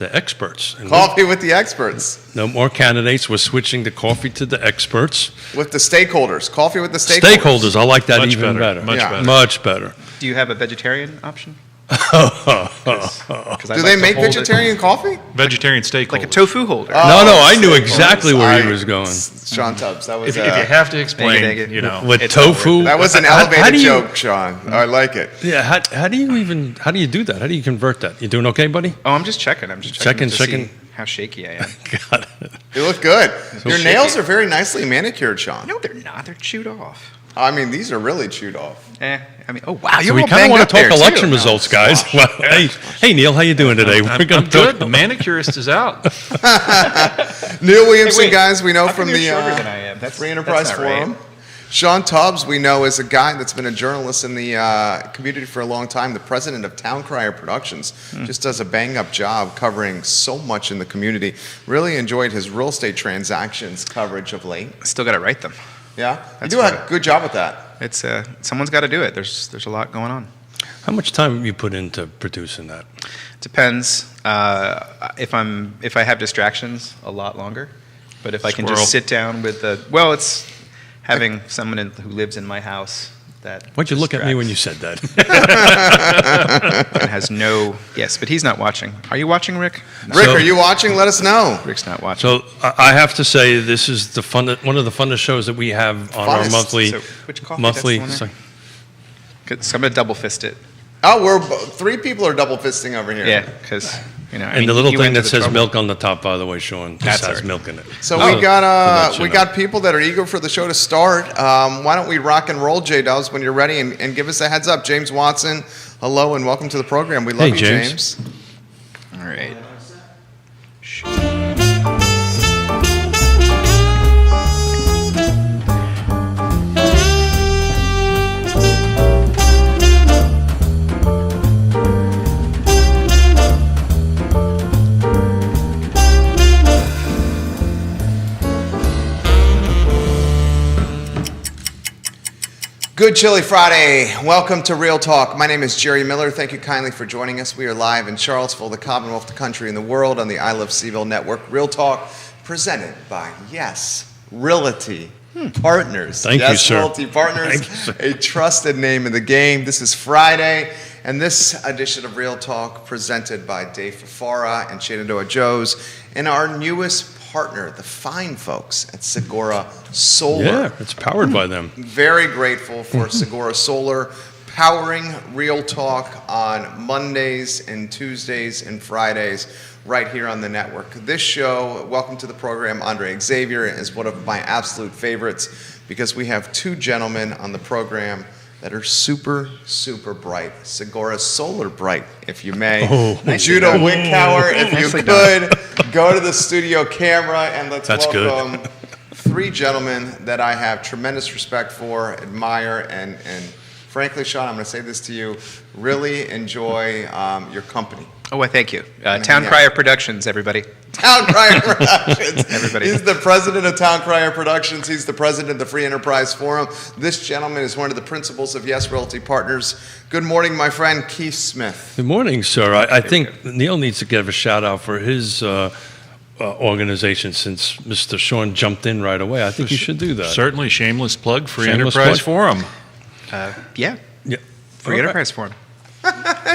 the experts. And Coffee with the experts. no more candidates. We're switching the coffee to the experts. With the stakeholders. Coffee with the stakeholders. Stakeholders, I like that Much even better. Much Yeah. better. Much better. Do you have a vegetarian option? Do they make vegetarian coffee? Vegetarian steak Like a holders. tofu holder? No, I knew stakeholders. exactly where he was going. Sean Tubbs, that was If you have to explain, Dang it. you know. With It's not tofu. that was an How elevated do you- joke, Sean. I like it. Yeah, how do you do that? How do you convert that? You doing okay, buddy? Oh, I'm just checking. I'm just checking Checking. to see how shaky I am. Got it. You look good. Your shaky. nails are very nicely manicured, Sean. No, they're not. They're chewed off. I mean, these are really chewed off. I mean, oh wow, So you're we all kind of banged want up to talk there, too. election results, guys. Well, hey, Neil, how you doing today? I'm good. The manicurist is out. Neil Williamson, wait. guys, we know How from come the you're shorter than I am? That's Free Enterprise that's not right. Forum. Sean Tubbs, we know, is a guy that's been a journalist in the community for a long time, the president of Town Crier Productions. Just does a bang-up job covering so much in the community. Really enjoyed his real estate transactions coverage of late. Still got to write them. Yeah? You That's do a right. good job with that. It's someone's got to do it. There's a lot going on. How much time have you put into producing that? Depends. If I have distractions, a lot longer. But if I can Squirrel. just sit down with it's having someone who lives in my house that. Why'd you look at me when you distracts said that? and has no. Yes, but he's not watching. Are you watching, Rick? No. Rick, So- are you watching? Let us know. Rick's not watching. So I have to say, this is one of the funnest shows that we have on our Funnest. monthly. So which coffee? monthly. That's the sorry. one there? So I'm gonna double fist it. Oh, three people are double fisting over here. Yeah, because And the little thing that says milk on the top, by the way, Sean, just That's has all right. milk in it. So Oh, we got to let you we know. got people that are eager for the show to start. Why don't we rock and roll, J Dubs, when you're ready, and give us a heads up. James Watson, hello and welcome to the program. We love Hey, you, James. James. All right. Good Chilly Friday. Welcome to Real Talk. My name is Jerry Miller. Thank you kindly for joining us. We are live in Charlottesville, the Commonwealth, the country, and the world on the I Love Seville Network. Real Talk, presented by Yes Realty Partners. Thank you, Yes sir. Realty Partners, Thank you, sir. a trusted name in the game. This is Friday, and this edition of Real Talk presented by Dave Fafara and Shenandoah Joes, and our newest partner, the fine folks at Segura Solar. Yeah, it's powered by them. Very grateful for Segura Solar powering Real Talk on Mondays and Tuesdays and Fridays right here on the network. This show, welcome to the program, Andre Xavier, is one of my absolute favorites because we have two gentlemen on the program that are super, super bright. Segura Solar bright, if you may. Oh. Judah Wickower, if you Nicely could, go to the studio camera and let's That's good. welcome three gentlemen that I have tremendous respect for, admire, and frankly, Sean, I'm going to say this to you, really enjoy your company. Oh, well, thank you. Town Crier Productions, everybody. Town Crier Productions. Everybody. He's the president of Town Crier Productions. He's the president of the Free Enterprise Forum. This gentleman is one of the principals of Yes Realty Partners. Good morning, my friend Keith Smith. Good morning, sir. I think Neil needs to give a shout out for his organization since Mr. Sean jumped in right away. I think you should do that. Certainly, shameless plug, Free Shameless Enterprise plug. Forum. Yeah, Yeah. Free Enterprise Forum.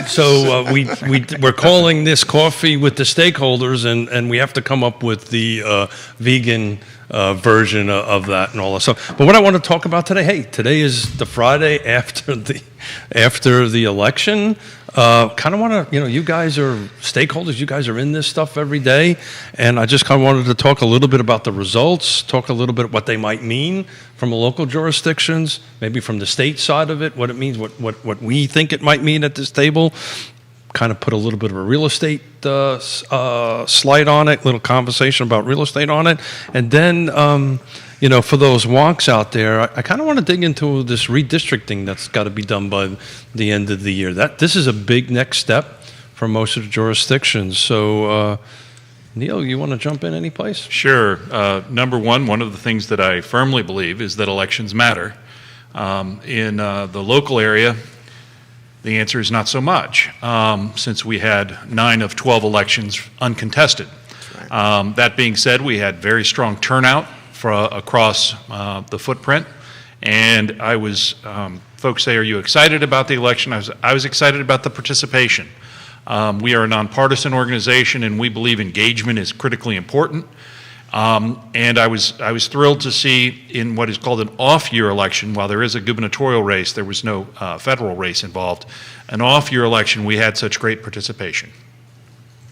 So we're calling this coffee with the stakeholders, and we have to come up with the vegan version of that and all that stuff. But what I want to talk about today is the Friday after the election. Kind of want to, you guys are stakeholders. You guys are in this stuff every day, and I just kind of wanted to talk a little bit about the results, talk a little bit what they might mean from the local jurisdictions, maybe from the state side of it, what it means, what we think it might mean at this table. Kind of put a little bit of a real estate slide on it, little conversation about real estate on it, and then for those wonks out there, I kind of want to dig into this redistricting that's got to be done by the end of the year. This is a big next step for most of the jurisdictions. So, Neil, you want to jump in any place? Sure. Number one of the things that I firmly believe is that elections matter. In the local area, The answer is not so much, since we had 9 of 12 elections uncontested. That being said, we had very strong turnout across the footprint, and I was, folks say, are you excited about the election? I was excited about the participation. We are a nonpartisan organization, and we believe engagement is critically important. And I was thrilled to see in what is called an off-year election, while there is a gubernatorial race, there was no federal race involved. An off-year election, we had such great participation.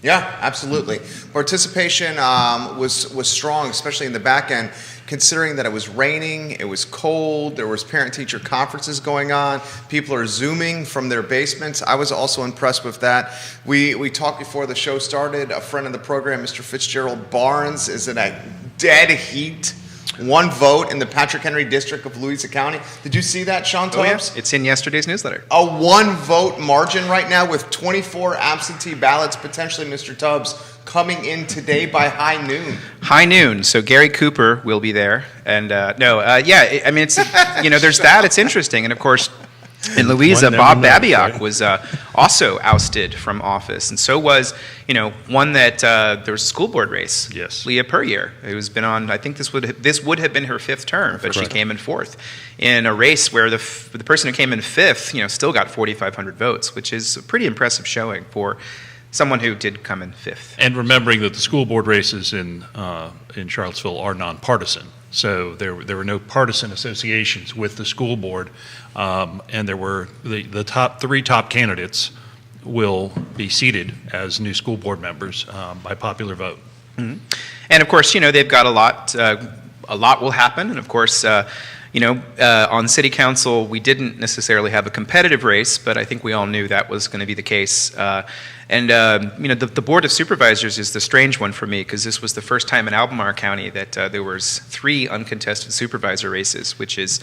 Yeah, absolutely. Participation was strong, especially in the back end, considering that it was raining, it was cold, there was parent-teacher conferences going on, people are Zooming from their basements. I was also impressed with that. We talked before the show started, a friend of the program, Mr. Fitzgerald Barnes, is in a dead heat. 1 vote in the Patrick Henry District of Louisa County. Did you see that, Sean Tubbs? Oh, yes. It's in yesterday's newsletter. A 1-vote margin right now with 24 absentee ballots, potentially, Mr. Tubbs, coming in today by high noon. High noon. So Gary Cooper will be there. And I mean, it's, there's that. It's interesting. And of course, in Louisa, Bob Babiock was also ousted from office, and so was, one that there was a school board race. Yes, Leah Puryear, who's been on. I think this would have been her 5th term, but she came in 4th in a race where the person who came in 5th, still got 4,500 votes, which is a pretty impressive showing for someone who did come in 5th. And remembering that the school board races in Charlottesville are nonpartisan. So there were no partisan associations with the school board, and there were the top 3 candidates will be seated as new school board members by popular vote. Mm-hmm. And of course, they've got a lot will happen, and of course, on city council, we didn't necessarily have a competitive race, but I think we all knew that was going to be the case. The Board of Supervisors is the strange one for me, because this was the first time in Albemarle County that there was 3 uncontested supervisor races, which is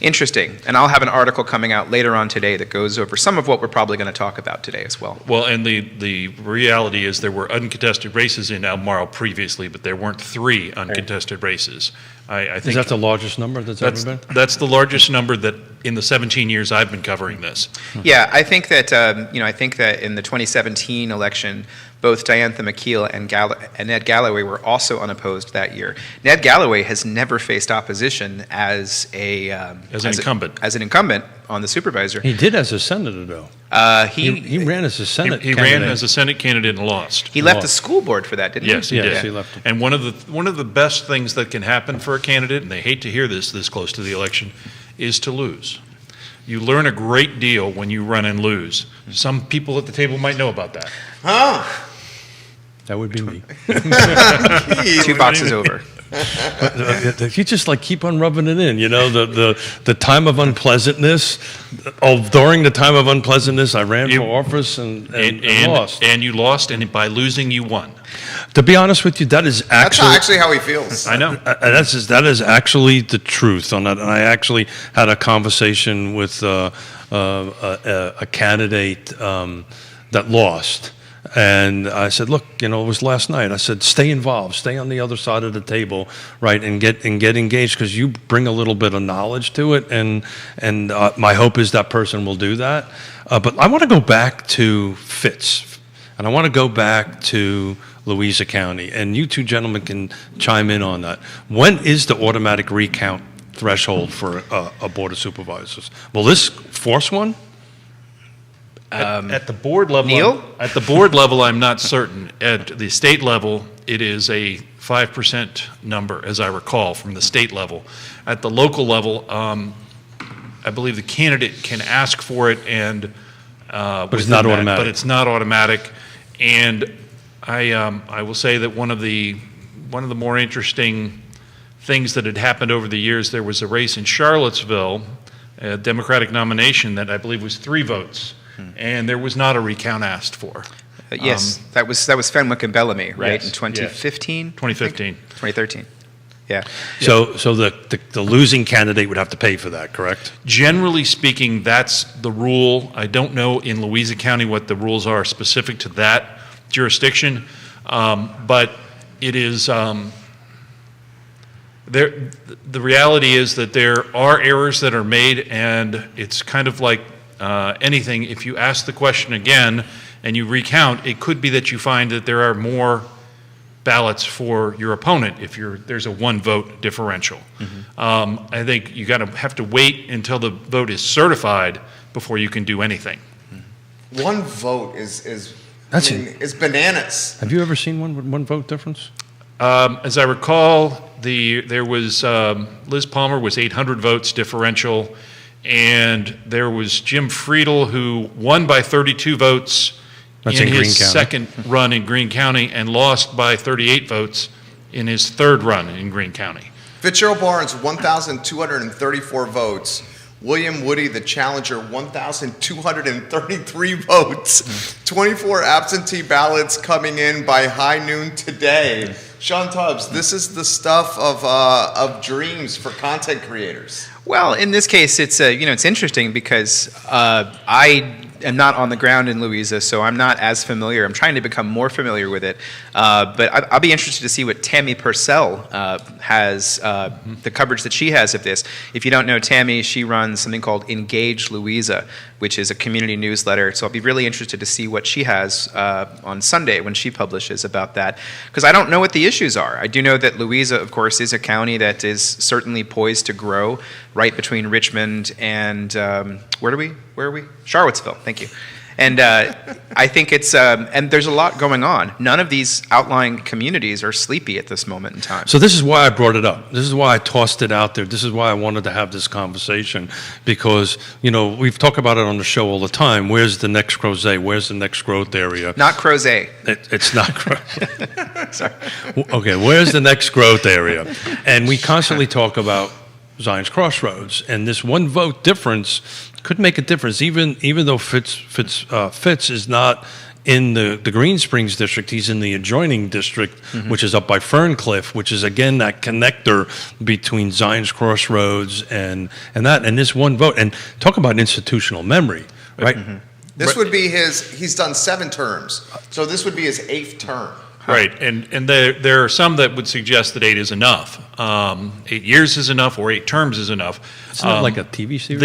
interesting. And I'll have an article coming out later on today that goes over some of what we're probably going to talk about today as well. Well, and the reality is there were uncontested races in Albemarle previously, but there weren't 3 uncontested races. I think Is that the largest number that's ever been? That's the largest number that in the 17 years I've been covering this. Yeah, I think that in the 2017 election, both Diantha McKeel and Ned Galloway were also unopposed that year. Ned Galloway has never faced opposition as an incumbent on the supervisor. He did as a senator, though. He ran as a Senate He ran as a Senate candidate and lost. He left the school board for that, didn't he? Yes, he did. He left. And one of the best things that can happen for a candidate, and they hate to hear this close to the election, is to lose. You learn a great deal when you run and lose. Some people at the table might know about that. Huh? That would be me. 2 boxes over. You just keep on rubbing it in, the time of unpleasantness. During the time of unpleasantness, I ran for office and lost. And you lost, and by losing, you won. To be honest with you, that's actually how he feels. I know. That is actually the truth on that. And I actually had a conversation with a candidate that lost. And I said, look, it was last night. I said, stay involved, stay on the other side of the table, right, and get engaged, because you bring a little bit of knowledge to it, and my hope is that person will do that. But I want to go back to Fitz, and I want to go back to Louisa County, and you 2 gentlemen can chime in on that. When is the automatic recount threshold for a board of supervisors? Will this force one? At the board level, Neil? At the board level, I'm not certain. At the state level, it is a 5% number, as I recall, from the state level. At the local level, I believe the candidate can ask for it, and but it's not automatic. But it's not automatic. And I will say that one of the more interesting things that had happened over the years, there was a race in Charlottesville, a Democratic nomination that I believe was 3 votes. And there was not a recount asked for. Yes, that was Fenwick and Bellamy, right, yes, in 2015? 2015. 2013. Yeah. So the losing candidate would have to pay for that, correct? Generally speaking, that's the rule. I don't know in Louisa County what the rules are specific to that jurisdiction, but it is the reality is that there are errors that are made, and it's kind of like anything, if you ask the question again and you recount, it could be that you find that there are more ballots for your opponent if there's a one vote differential. I think you have to wait until the vote is certified before you can do anything. One vote is bananas. Have you ever seen one vote difference? As I recall, there was Liz Palmer was 800 votes differential, and there was Jim Friedel who won by 32 votes That's in in his Greene County. second run in Greene County and lost by 38 votes in his third run in Greene County. Fitzgerald Barnes, 1,234 votes. William Woody, the challenger, 1,233 votes. 24 absentee ballots coming in by high noon today. Sean Tubbs, this is the stuff of dreams for content creators. Well, in this case, it's it's interesting because I am not on the ground in Louisa, so I'm not as familiar. I'm trying to become more familiar with it, but I'll be interested to see what Tammy Purcell has, the coverage that she has of this. If you don't know Tammy, she runs something called Engage Louisa, which is a community newsletter. So I'll be really interested to see what she has on Sunday when she publishes about that, because I don't know what the issues are. I do know that Louisa, of course, is a county that is certainly poised to grow, right between Richmond and where are we? Charlottesville. Thank you. And I think it's and there's a lot going on. None of these outlying communities are sleepy at this moment in time. So this is why I brought it up. This is why I tossed it out there. This is why I wanted to have this conversation, because, we've talked about it on the show all the time. Where's the next crozet? Where's the next growth area? Not crozet. It's not crozet. Sorry. Okay, where's the next growth area? And we constantly talk about Zion's Crossroads, and this one vote difference could make a difference, even though Fitz is not in the Green Springs district. He's in the adjoining district, which is up by Ferncliff, which is again that connector between Zion's Crossroads and this one vote. And talk about institutional memory, right? This would be he's done 7 terms, so this would be his 8th term. Right, and there are some that would suggest that 8 is enough. 8 years is enough, or 8 terms is enough. It's not like a TV series.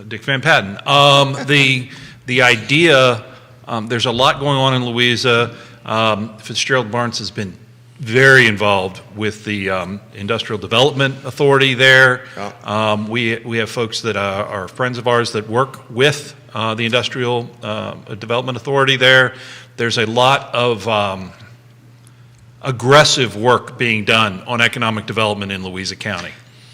Dick Van Patten. The idea, there's a lot going on in Louisa. Fitzgerald Barnes has been very involved with the Industrial Development Authority there. Oh. We have folks that are friends of ours that work with the Industrial Development Authority there. There's a lot of aggressive work being done on economic development in Louisa County.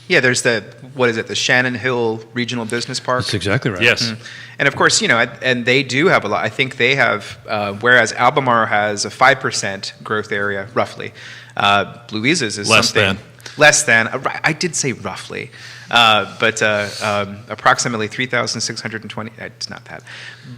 Yeah, there's the Shannon Hill Regional Business Park. That's exactly right. Yes. And of course, and they do have a lot. I think they have, whereas Albemarle has a 5% growth area, roughly, Louisa's is Less something less than. I did say roughly, but approximately 3,620. It's not that.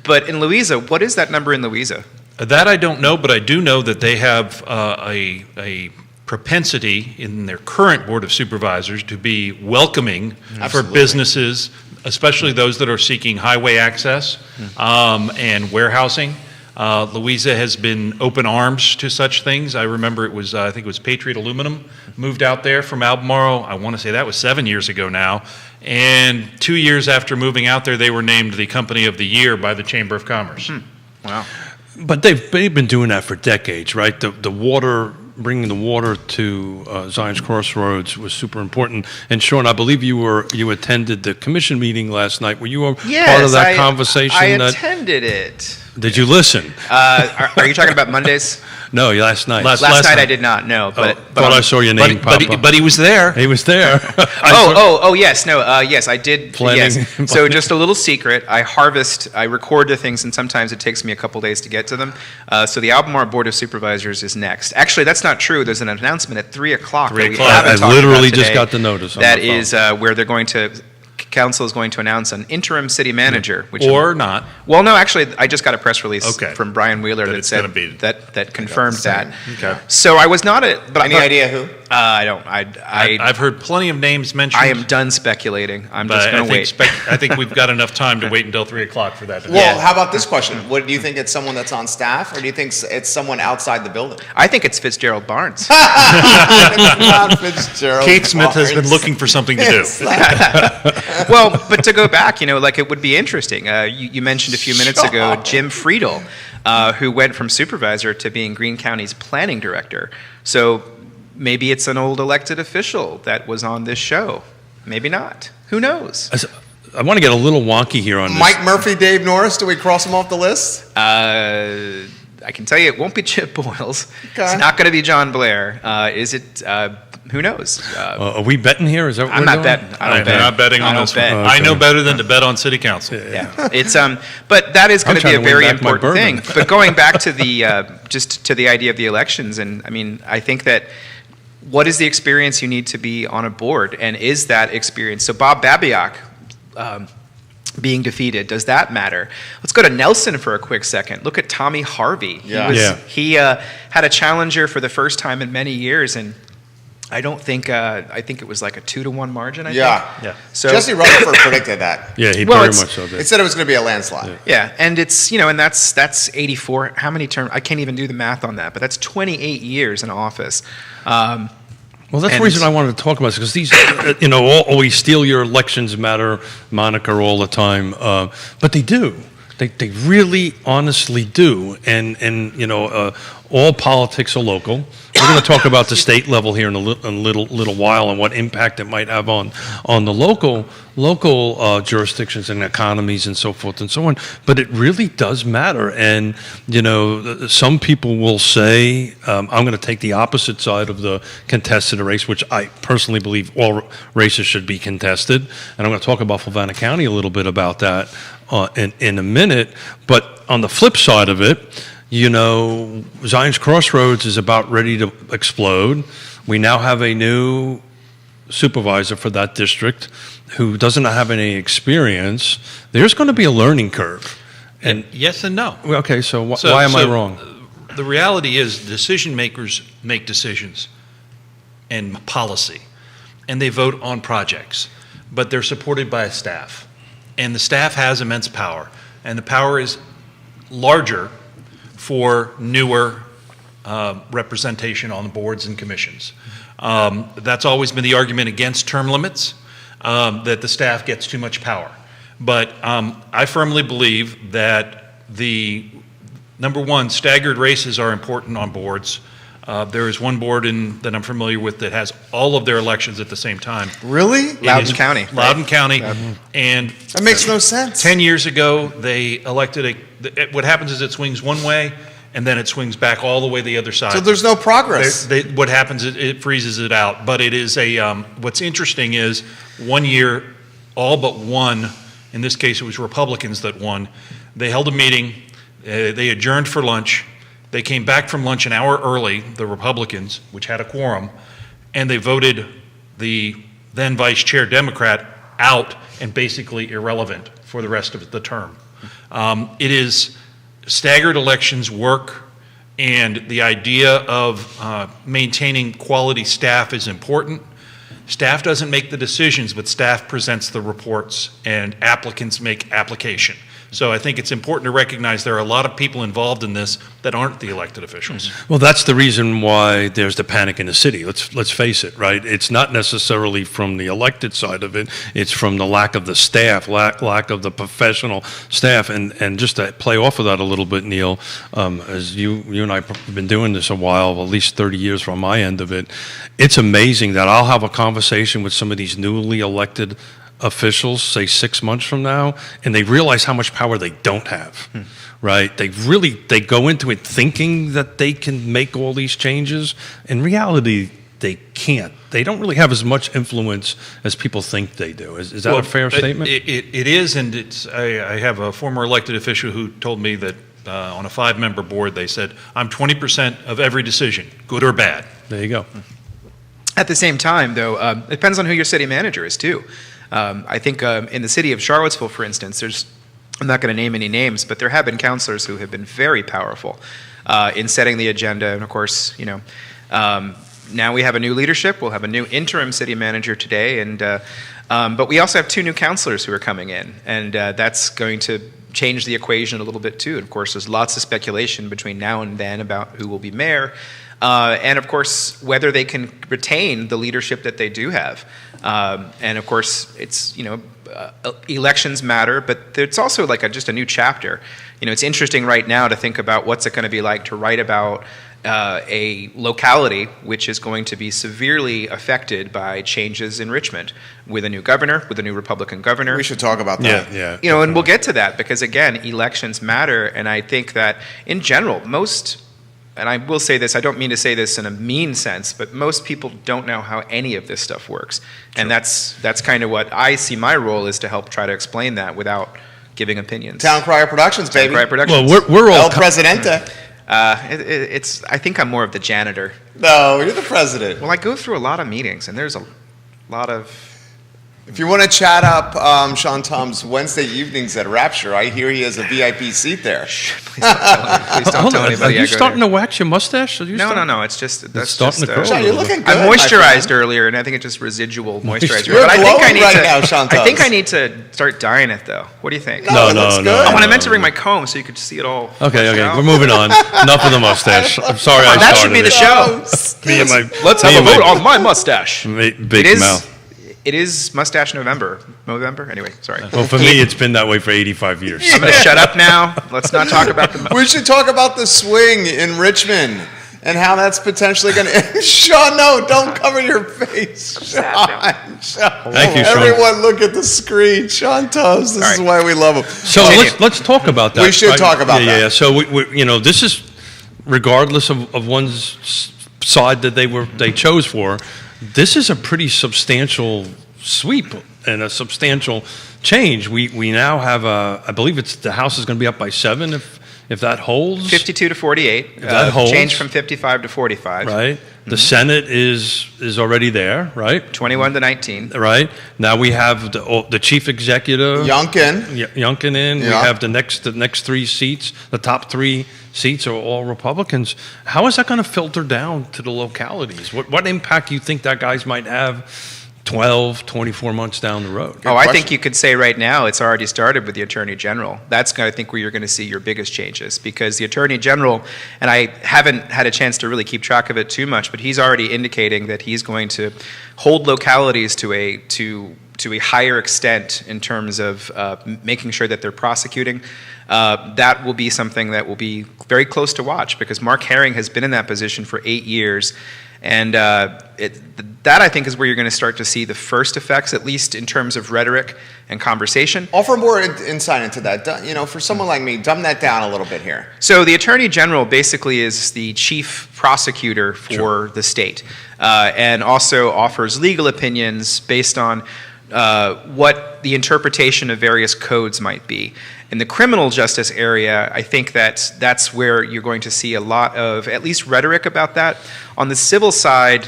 But in Louisa, what is that number in Louisa? That I don't know, but I do know that they have a propensity in their current Board of Supervisors to be welcoming for businesses, especially those that are seeking highway access and warehousing. Louisa has been open arms to such things. I remember I think it was Patriot Aluminum moved out there from Albemarle. I want to say that was 7 years ago now. And 2 years after moving out there, they were named the Company of the Year by the Chamber of Commerce. Wow. But they've been doing that for decades, right? The water, bringing the water to Zion's Crossroads was super important. And Sean, I believe you attended the commission meeting last night. Were you part of that conversation? I attended it. Did you listen? Are you talking about Mondays? No, last night. Last night I did not. No, but thought I saw your name pop up. But he was there. He was there. Yes, no, yes, I did. Planning. Yes. So just a little secret, I record the things, and sometimes it takes me a couple days to get to them. So the Albemarle Board of Supervisors is next. Actually, that's not true. There's an announcement at 3 o'clock. 3 that we o'clock. haven't I talked literally about just today. got the notice on That my phone. is where they're going to. Council is going to announce an interim city manager, which Or not. well, no, actually, I just got a press release Okay. from Brian Wheeler That that it's said gonna be- that confirmed that. Okay. So I was not at. But Any idea who? I don't. I've heard plenty of names mentioned. I am done speculating. I'm just But going to wait. I think we've got enough time to wait until 3 o'clock for that to Well, happen. how about this question? What do you think? It's someone that's on staff, or do you think it's someone outside the building? I think it's Fitzgerald Barnes. It's not Fitzgerald Kate Smith has been Barnes. looking for something to do. Well, but to go back, like it would be interesting. You mentioned a few minutes ago Jim Friedel, who went from supervisor to being Greene County's planning director. So maybe it's an old elected official that was on this show. Maybe not. Who knows? I want to get a little wonky here on this. Mike Murphy, Dave Norris, do we cross them off the list? I can tell you it won't be Chip Boyles. Okay. It's not going to be John Blair. Is it? Who knows? Are we betting here? Is that what I'm we're not doing? betting. I don't bet. I'm not betting on I this don't one. bet. I know better than to bet on city council. Yeah, it's but that is going I'm to be a trying to win very back my important thing. bourbon. But going back to the just to the idea of the elections, and I mean, I think that what is the experience you need to be on a board, and is that experience? So Bob Babiak being defeated, does that matter? Let's go to Nelson for a quick second. Look at Tommy Harvey. Yeah. He had a challenger for the first time in many years, and I don't think I think it was like a 2-1 margin. I think. Yeah. So Jesse Rutherford predicted that. Yeah, he Well, very it's- much so did. It said it was going to be a landslide. yeah, and it's and that's 84. How many terms? I can't even do the math on that, but that's 28 years in office. Well, that's the And- reason I wanted to talk about this, because these, always steal your elections matter moniker all the time, but they do. They really, honestly do, and all politics are local. We're going to talk about the state level here in a little while and what impact it might have on the local jurisdictions and economies and so forth and so on. But it really does matter, and some people will say, I'm going to take the opposite side of the contested race, which I personally believe all races should be contested, and I'm going to talk about Fluvanna County a little bit about that in a minute. But on the flip side of it, Zion's Crossroads is about ready to explode. We now have a new supervisor for that district who doesn't have any experience. There's going to be a learning curve. And Yes and no. okay, so why am I wrong? The reality is decision makers make decisions and policy, and they vote on projects, but they're supported by a staff. And the staff has immense power, and the power is larger for newer representation on the boards and commissions. That's always been the argument against term limits, that the staff gets too much power. But I firmly believe that the number one, staggered races are important on boards. There is one board that I'm familiar with that has all of their elections at the same time. Really? Loudoun County. Loudoun County. And That makes no sense. 10 years ago, they elected what happens is it swings one way, and then it swings back all the way the other side. So there's no progress. What happens is it freezes it out. But it is what's interesting is 1 year, all but one, in this case it was Republicans that won, they held a meeting, they adjourned for lunch, they came back from lunch an hour early, the Republicans, which had a quorum, and they voted the then Vice Chair Democrat out and basically irrelevant for the rest of the term. It is staggered elections work, and the idea of maintaining quality staff is important. Staff doesn't make the decisions, but staff presents the reports, and applicants make application. So I think it's important to recognize there are a lot of people involved in this that aren't the elected officials. Well, that's the reason why there's the panic in the city. Let's face it, right? It's not necessarily from the elected side of it. It's from the lack of the staff, lack of the professional staff. And just to play off of that a little bit, Neil, as you and I have been doing this a while, at least 30 years from my end of it, it's amazing that I'll have a conversation with some of these newly elected officials, say 6 months from now, and they realize how much power they don't have, right? They go into it thinking that they can make all these changes. In reality, they can't. They don't really have as much influence as people think they do. Is that a fair statement? It is, and I have a former elected official who told me that on a 5-member board, they said, I'm 20% of every decision, good or bad. There you go. At the same time, though, it depends on who your city manager is, too. I think in the city of Charlottesville, for instance, I'm not going to name any names, but there have been councilors who have been very powerful in setting the agenda. And of course, now we have a new leadership. We'll have a new interim city manager today, but we also have 2 new councilors who are coming in, and that's going to change the equation a little bit too. And of course, there's lots of speculation between now and then about who will be mayor. And of course, whether they can retain the leadership that they do have. And of course, it's, elections matter, but it's also like just a new chapter. It's interesting right now to think about what's it going to be like to write about a locality which is going to be severely affected by changes in Richmond with a new governor, with a new Republican governor. We should talk about that. Yeah. And we'll get to that because, again, elections matter. And I think that in general, and I will say this, I don't mean to say this in a mean sense, but most people don't know how any of this stuff works. And that's kind of what I see my role is to help try to explain that without giving opinions. Town Crier Productions, baby. Crier Productions. Well, we're all El Presidente. I think I'm more of the janitor. No, you're the president. Well, I go through a lot of meetings, and there's a lot of... If you want to chat up Sean Tom's Wednesday evenings at Rapture, I hear he has a VIP seat there. Please don't tell anybody. Are you starting to wax your mustache? No. It's just starting to grow. Sean, you're looking good. I moisturized earlier, and I think it's just residual moisturizer. You're But I think I need glowing to. right now, Sean I think Tubbs. I need to start dyeing it, though. What do you think? No, it looks good. Oh, and I meant to bring my comb so you could see it all. Okay, fleshed out. we're moving on. Enough of the mustache. I'm sorry I started That should be the it. show. Me and my, Let's me have a and vote my on my mustache. big mouth. It is Mustache November. Anyway, sorry. Well, for me, it's been that way for 85 years. I'm going to shut up now. Let's not talk about the. We should talk about the swing in Richmond and how that's potentially going to. Sean, no, don't cover your face. Sean. Thank you, Sean. Everyone, look at the screen. Sean Tubbs. This is why we love him. So let's talk about that. We should talk about that. Yeah. So we this is regardless of one's side that they chose for. This is a pretty substantial sweep and a substantial change. We now have I believe the House is going to be up by 7 if that holds. 52 to 48. If that holds. Change from 55 to 45. Right. The Senate is already there. Right. 21 to 19. Right. Now we have the chief executive Youngkin in. Yeah. We have the next 3 seats. The top 3 seats are all Republicans. How is that going to filter down to the localities? What impact do you think that guys might have 12, 24 months down the road? I think you could say right now it's already started with the Attorney General. That's, I think, where you're going to see your biggest changes because the Attorney General, and I haven't had a chance to really keep track of it too much, but he's already indicating that he's going to hold localities to a higher extent in terms of making sure that they're prosecuting. That will be something that will be very close to watch because Mark Herring has been in that position for 8 years. And that, I think, is where you're going to start to see the first effects, at least in terms of rhetoric and conversation. Offer more insight into that. For someone like me, dumb that down a little bit here. So the Attorney General basically is the chief prosecutor for the state and also offers legal opinions based on what the interpretation of various codes might be. In the criminal justice area, I think that's where you're going to see a lot of at least rhetoric about that. On the civil side,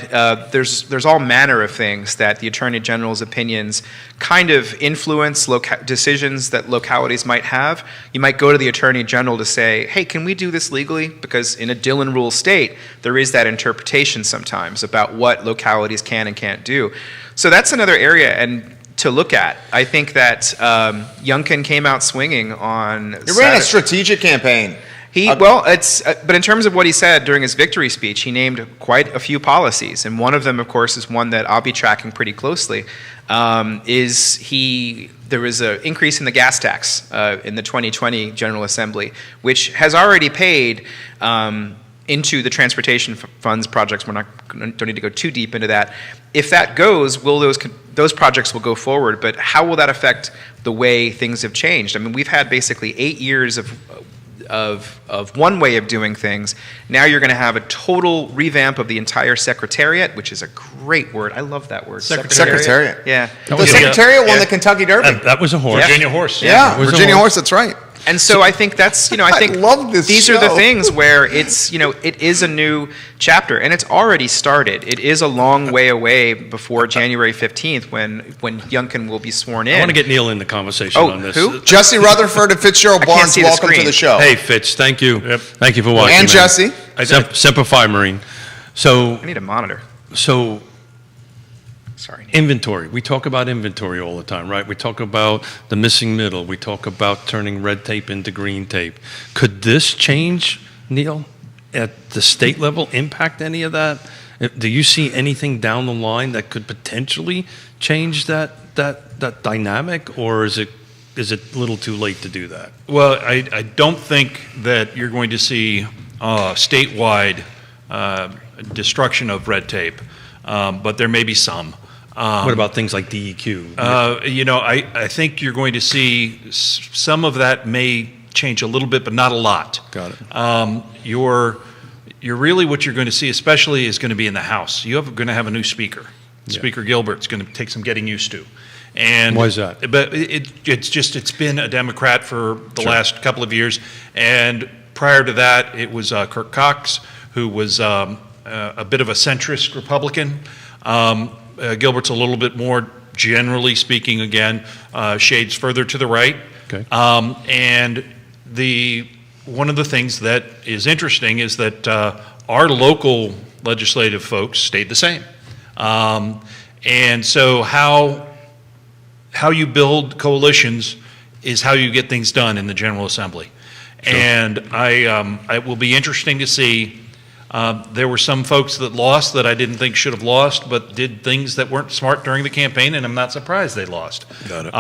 there's all manner of things that the Attorney General's opinions kind of influence decisions that localities might have. You might go to the Attorney General to say, hey, can we do this legally? Because in a Dillon Rule state, there is that interpretation sometimes about what localities can and can't do. So that's another area to look at. I think that Youngkin came out swinging on. He ran a strategic campaign. But in terms of what he said during his victory speech, he named quite a few policies, and one of them, of course, is one that I'll be tracking pretty closely. There was an increase in the gas tax in the 2020 General Assembly, which has already paid into the transportation funds projects. Don't need to go too deep into that. If that goes, those projects will go forward, but how will that affect the way things have changed? I mean, we've had basically 8 years of one way of doing things. Now you're going to have a total revamp of the entire secretariat, which is a great word. I love that word. Secretariat. Yeah. The Secretariat won the Kentucky Derby. That was a horse. Virginia horse. Yeah, Virginia horse, that's right. And so I think that's, I think love this these show. are the things where it's, it is a new chapter, and it's already started. It is a long way away before January 15th when Youngkin will be sworn in. I want to get Neil in the conversation on this. Who? Jesse Rutherford and Fitzgerald Barnes, see the welcome to screen. the show. Hey, Fitz, thank you. Yep. Thank you for watching. And man. Jesse. Semper Fi, Marine. I need a monitor. So Sorry. inventory. We talk about inventory all the time, right? We talk about the missing middle. We talk about turning red tape into green tape. Could this change, Neil, at the state level, impact any of that? Do you see anything down the line that could potentially change that that dynamic, or is it a little too late to do that? Well, I don't think that you're going to see statewide destruction of red tape, but there may be some. What about things like DEQ? I think you're going to see some of that may change a little bit, but not a lot. Got it. You're really what you're going to see, especially, is going to be in the House. You're going to have a new speaker. Yeah. Speaker Gilbert's going to take some getting used to. And why is that? But it's been a Democrat for the Sure. last couple of years, and prior to that, it was Kirk Cox, who was a bit of a centrist Republican. Gilbert's a little bit more, generally speaking, again, shades further to the right. Okay. And one of the things that is interesting is that our local legislative folks stayed the same. And so how you build coalitions is how you get things done in the General Assembly. Sure. And it will be interesting to see. There were some folks that lost that I didn't think should have lost, but did things that weren't smart during the campaign, and I'm not surprised they lost. Got it.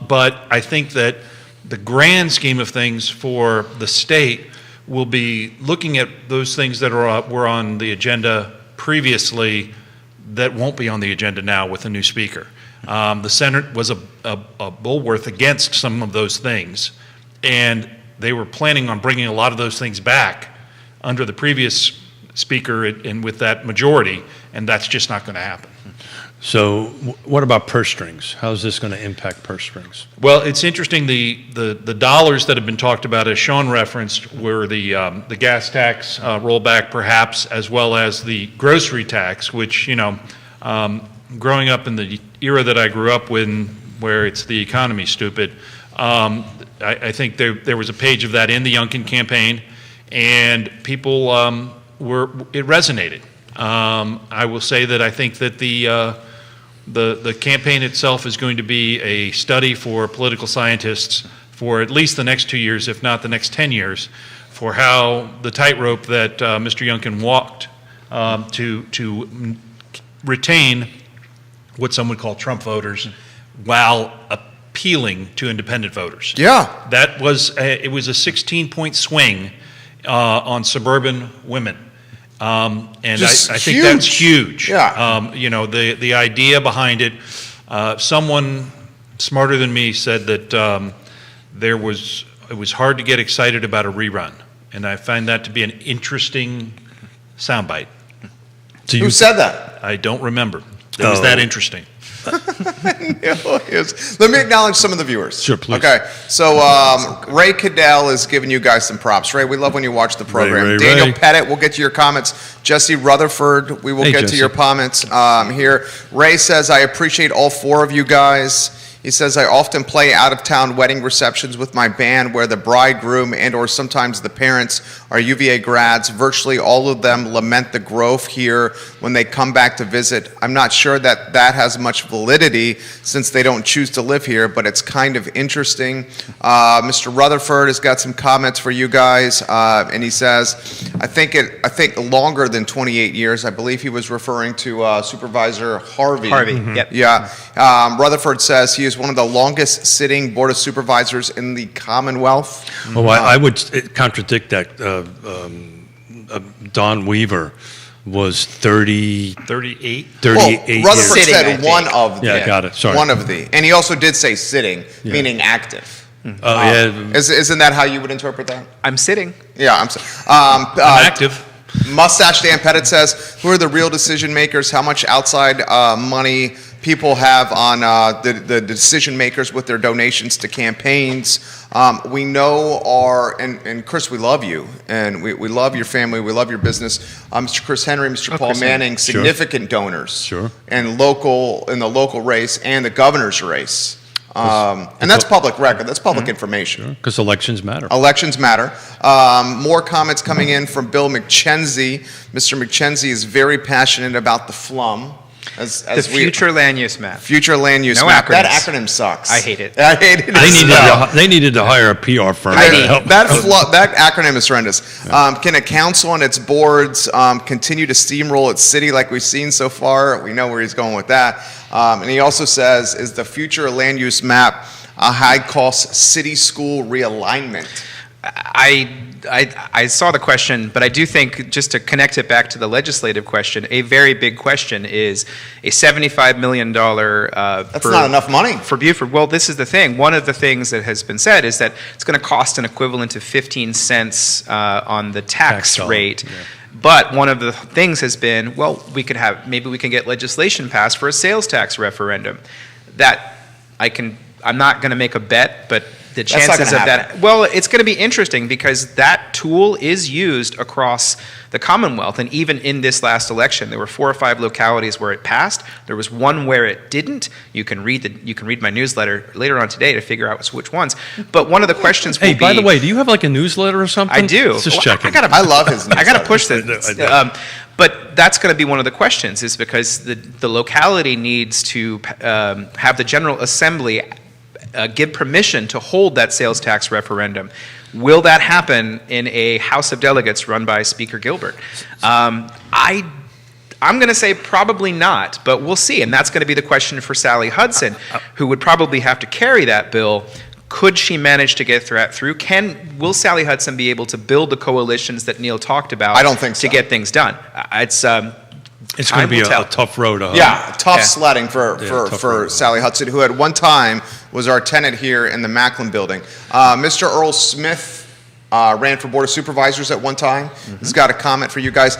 But I think that the grand scheme of things for the state will be looking at those things that were on the agenda previously that won't be on the agenda now with the new speaker. The Senate was a bulwark against some of those things, and they were planning on bringing a lot of those things back under the previous speaker and with that majority, and that's just not going to happen. So what about purse strings? How is this going to impact purse strings? Well, it's interesting. The dollars that have been talked about, as Sean referenced, were the gas tax rollback, perhaps, as well as the grocery tax, which, growing up in the era that I grew up in, where it's the economy stupid, I think there was a page of that in the Youngkin campaign, and people it resonated. I will say that I think that the campaign itself is going to be a study for political scientists for at least the next 2 years, if not the next 10 years, for how the tightrope that Mr. Youngkin walked to retain what some would call Trump voters while appealing to independent voters. Yeah. That was it was a 16-point swing on suburban women. And I think huge. that's huge. Yeah. The idea behind it, someone smarter than me said that it was hard to get excited about a rerun. And I find that to be an interesting soundbite. So Who said that? I don't remember. It was that interesting. Let me acknowledge some of the viewers. Sure, please. Okay, so Ray Cadell is giving you guys some props. Ray, we love when you watch the program. Ray. Daniel Pettit, we'll get to your comments. Jesse Rutherford, we will Hey, get to Jesse. your comments here. Ray says, I appreciate all four of you guys. He says, I often play out-of-town wedding receptions with my band where the bridegroom and or sometimes the parents are UVA grads. Virtually all of them lament the growth here when they come back to visit. I'm not sure that has much validity since they don't choose to live here, but it's kind of interesting. Mr. Rutherford has got some comments for you guys, and he says, I think longer than 28 years. I believe he was referring to Supervisor Harvey. Yep. Yeah. Rutherford says he is one of the longest sitting Board of Supervisors in the Commonwealth. Well, I would contradict that. Don Weaver was 38 Well, years. Rutherford Sitting, I said think. one of the. Yeah, got it. Sorry. One of the. And he also did say sitting, Yeah. meaning active. Yeah. Isn't that how you would interpret that? I'm sitting. Yeah, I'm sorry. I'm active. Mustache Dan Pettit says, who are the real decision makers? How much outside money people have on the decision makers with their donations to campaigns? We know and Chris, we love you, and we love your family, we love your business. Mr. Chris Henry, Mr. Paul Chris Manning, significant donors. Sure. And in the local race and the governor's race. And that's public record. That's public information. Because elections matter. Elections matter. More comments coming in from Bill McKenzie. Mr. McKenzie is very passionate about the flum. As The future land use map. future land use No map. That acronyms. acronym sucks. I hate it. I hate it. as well. They needed to hire a PR firm. I- to help. that acronym is horrendous. Can a council and its boards continue to steamroll its city like we've seen so far? We know where he's going with that. And he also says, is the future land use map a high-cost city school realignment? I saw the question, but I do think, just to connect it back to the legislative question, a very big question is a $75 million. That's not enough money. For Buford. Well, this is the thing. One of the things that has been said is that it's going to cost an equivalent of 15 cents on the tax dollar, rate. yeah. But one of the things has been, well, maybe we can get legislation passed for a sales tax referendum. That I'm not going to make a bet, but the That's not chances gonna of that, happen. well, it's going to be interesting because that tool is used across the Commonwealth. And even in this last election, there were 4 or 5 localities where it passed. There was one where it didn't. You can read my newsletter later on today to figure out which ones. But one of the questions will Hey, be, by the way, do you have like a newsletter or something? I do. Just Well, checking. I love his I got to newsletter. push I this. do. But that's going to be one of the questions, is because the locality needs to have the General Assembly give permission to hold that sales tax referendum. Will that happen in a House of Delegates run by Speaker Gilbert? I'm going to say probably not, but we'll see. And that's going to be the question for Sally Hudson, who would probably have to carry that bill. Could she manage to get through? Will Sally Hudson be able to build the coalitions that Neil talked about? I don't think so. To get things done. It's going to be a tough road. Yeah, tough Yeah. sledding for tough road. Sally Hudson, who at one time was our tenant here in the Macklin building. Mr. Earl Smith ran for Board of Supervisors at one time. He's got a comment for you guys.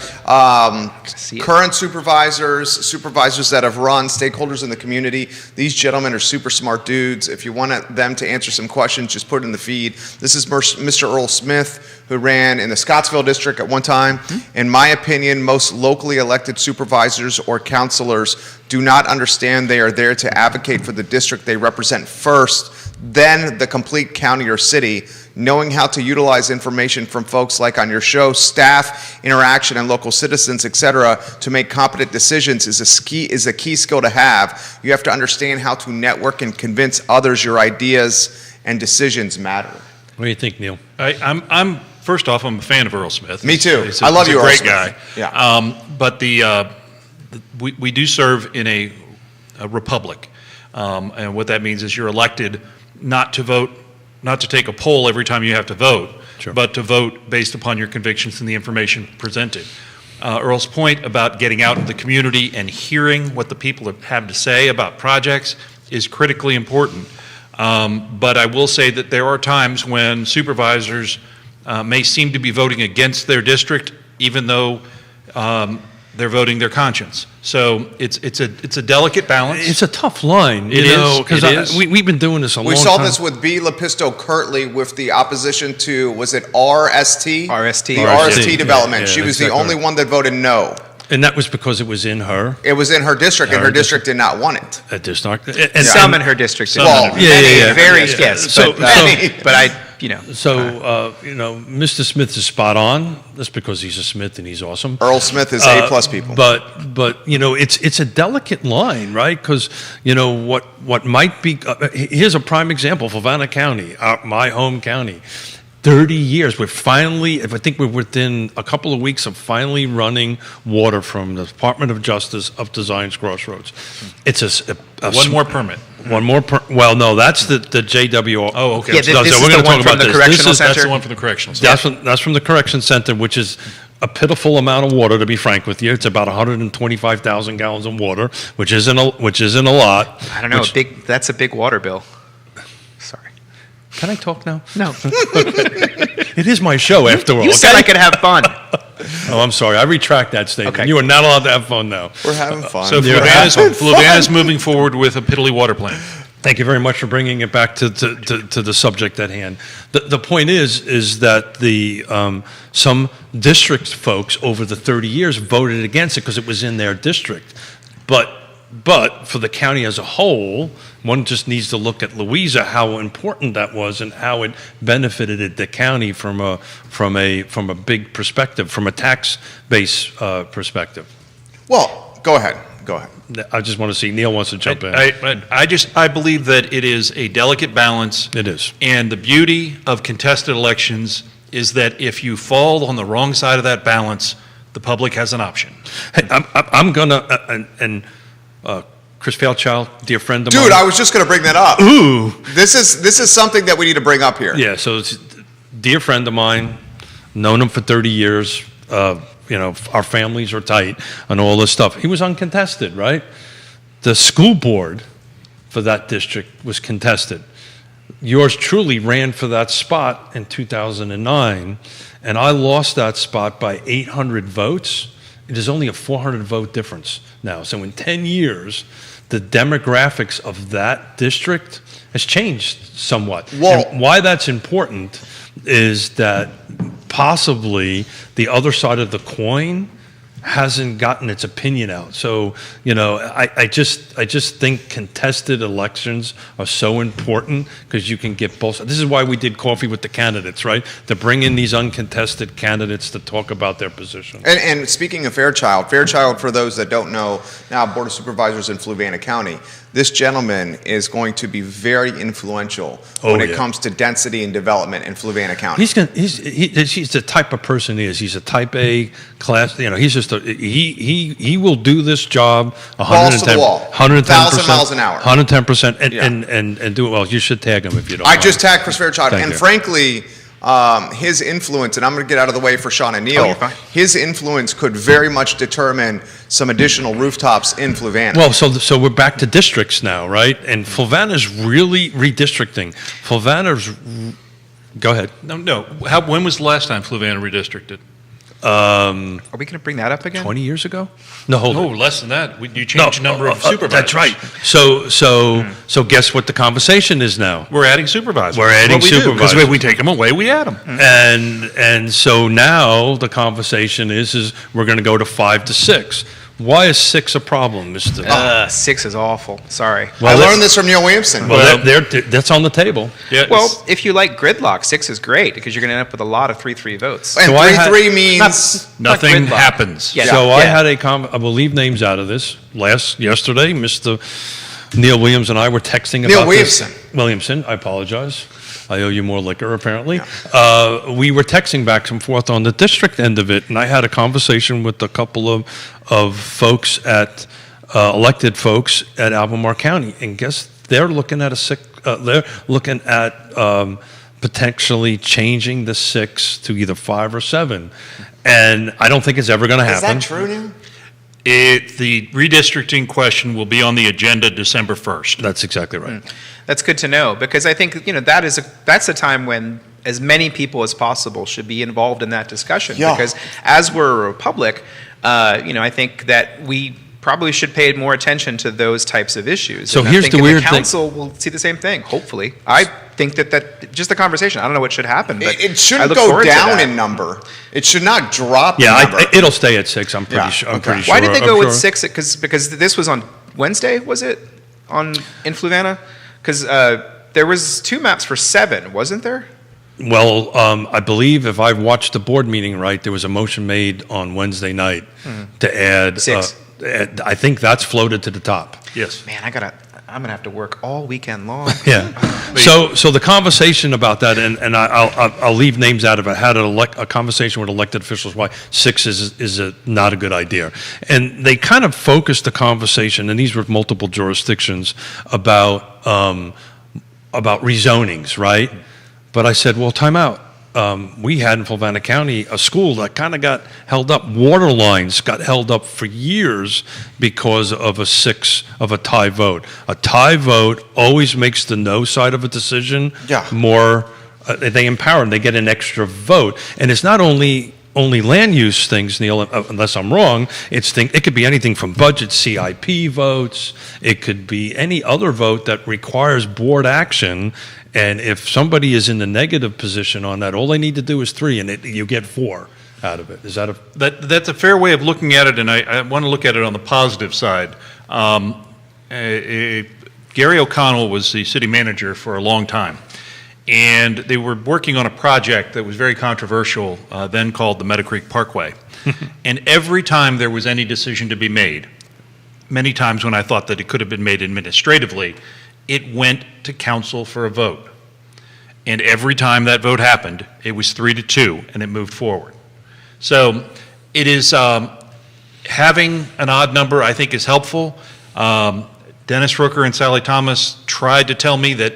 see it. Current supervisors that have run, stakeholders in the community, these gentlemen are super smart dudes. If you want them to answer some questions, just put it in the feed. This is Mr. Earl Smith, who ran in the Scottsville district at one time. In my opinion, most locally elected supervisors or counselors do not understand they are there to advocate for the district they represent first, then the complete county or city. Knowing how to utilize information from folks like on your show, staff interaction, and local citizens, etc., to make competent decisions is a key skill to have. You have to understand how to network and convince others your ideas and decisions matter. What do you think, Neil? I'm first off, I'm a fan of Earl Smith. Me too. He's I love he's you, a Earl great Smith. guy. Yeah. But we do serve in a republic, and what that means is you're elected not to vote, not to take a poll every time you have to vote, Sure. but to vote based upon your convictions and the information presented. Earl's point about getting out in the community and hearing what the people have to say about projects is critically important. But I will say that there are times when supervisors may seem to be voting against their district, even though they're voting their conscience. So it's a delicate balance. It's a tough line, It is. because It is. we've been doing this a long We time. saw this with B. Lepisto Kirtley with the opposition to, was it RST? RST. The RST, RST development. yeah, She was that's the only correct. one that voted no. And that was because it was in her. It was in her district, and Her her district did not want it. That does not. Some in her district. Some Well, in her- yeah. Very, Yeah. yes. So- but, So, Mr. Smith is spot on. That's because he's a Smith and he's awesome. Earl Smith is A+ people. But it's a delicate line, right? Because what might be here's a prime example: Havana County, my home county. 30 years. I think we're within a couple of weeks of finally running water from the Department of Justice up to Zion's Crossroads. It's One more permit. Well, no, that's the JWR. Oh, okay. Yeah, So this is we're the gonna one talk from about the this. correctional This is- center? That's the one from the correctional center. That's from the correction center, which is a pitiful amount of water, to be frank with you. It's about 125,000 gallons of water, which isn't a lot. I don't know. which- That's a big water bill. Sorry. Can I talk now? No. It is my show, after all. You said okay? I could have fun. Oh, I'm sorry. I retract that statement. Okay. You are not allowed to have fun now. We're having fun. So Fluvanna's moving forward with a Piddly water plan. Thank you very much for bringing it back to the subject at hand. The point is that some district folks over the 30 years voted against it because it was in their district. But for the county as a whole, one just needs to look at Louisa, how important that was and how it benefited the county from a big perspective, from a tax base perspective. Well, go ahead. Go ahead. I just want to see, Neil wants to jump in. I believe that it is a delicate balance. It is. And the beauty of contested elections is that if you fall on the wrong side of that balance, the public has an option. Hey, I'm gonna, Chris Fairchild, dear friend of mine. Dude, I was just going to bring that up. Ooh. This is something that we need to bring up here. Yeah, so it's a dear friend of mine, known him for 30 years. Our families are tight and all this stuff. He was uncontested, right? The school board for that district was contested. Yours truly ran for that spot in 2009, and I lost that spot by 800 votes. It is only a 400 vote difference now. So in 10 years, the demographics of that district has changed somewhat. Whoa. And why that's important is that possibly the other side of the coin hasn't gotten its opinion out. So, I just think contested elections are so important because you can get both. This is why we did Coffee with the Candidates, right? To bring in these uncontested candidates to talk about their position. And speaking of Fairchild, for those that don't know, now Board of Supervisors in Fluvanna County, this gentleman is going to be very influential when it comes to density and development in Fluvanna County. He's the type of person he is. He's a type A class. He's just he will do this job 110%, 1,000 miles an hour, 110%, and do it well. You should tag him if you don't. I just tagged Chris Fairchild, Thank and you. frankly, his influence, and I'm going to get out of the way for Sean and Neil, you're fine. his influence could very much determine some additional rooftops in Fluvanna. Well, so we're back to districts now, right? And Fluvanna's really redistricting. Go ahead. No. When was the last time Fluvanna redistricted? Are we going to bring that up again? 20 years ago? No, hold No, on. less than that. You changed the number of supervisors. That's right. So guess what the conversation is now? We're adding supervisors. We're adding That's what we do, supervisors. because we take them away, we add them. And so now the conversation is we're going to go to 5 to 6. Why is 6 a problem, Mr.? 6 is awful. Sorry. I learned this from Neil Williamson. Well, that's on the table. Yeah, Well, if you like gridlock, 6 is great because you're going to end up with a lot of 3-3 votes. And So I had- 3-3 means... nothing gridlock. happens. Yeah. So I had I will leave names out of this. Yesterday, Mr. Neil Williams and I were texting about Williamson. this. Williamson, I apologize. I owe you more liquor, apparently. We were texting back and forth on the district end of it, and I had a conversation with a couple of folks at elected folks at Albemarle County, and guess they're looking at potentially changing the 6 to either 5 or 7, and I don't think it's ever going to happen. Is that true, Neil? The redistricting question will be on the agenda December 1st. That's exactly right. That's good to know because I think that's a time when as many people as possible should be involved in that discussion. Yeah. Because as we're a republic, I think that we probably should pay more attention to those types of issues. So And here's I think the weird the thing. council will see the same thing. Hopefully, I think that just the conversation. I don't know what should happen, but It I shouldn't look go forward to down that. in number. It should not drop Yeah, in number. it'll stay at 6. I'm pretty Yeah, sure. I'm okay. pretty sure. Why did they I'm go with sure. 6? Because this was on Wednesday, was it? In Fluvanna? Because there was 2 maps for 7, wasn't there? Well, I believe if I watched the board meeting right, there was a motion made on Wednesday night to add 6. I think that's floated to the top. Yes. Man, I'm gonna have to work all weekend long. Yeah. So the conversation about that, and I'll leave names out of it. I had a conversation with elected officials why 6 is not a good idea, and they kind of focused the conversation, and these were multiple jurisdictions about rezonings, right? But I said, well, time out. We had in Fluvanna County a school that kind of got held up. Water lines got held up for years because of a tie vote. A tie vote always makes the no side of a decision more. They empower them. They get an extra vote, and it's not only land use things, Neil. Unless I'm wrong, it could be anything from budget, CIP votes. It could be any other vote that requires board action. And if somebody is in the negative position on that, all they need to do is 3, and you get 4 out of it. Is that That's a fair way of looking at it, and I want to look at it on the positive side. Gary O'Connell was the city manager for a long time, and they were working on a project that was very controversial, then called the Meadow Creek Parkway. And every time there was any decision to be made, many times when I thought that it could have been made administratively, it went to council for a vote. And every time that vote happened, it was 3-2, and it moved forward. So it is, having an odd number, I think, is helpful. Dennis Rooker and Sally Thomas tried to tell me that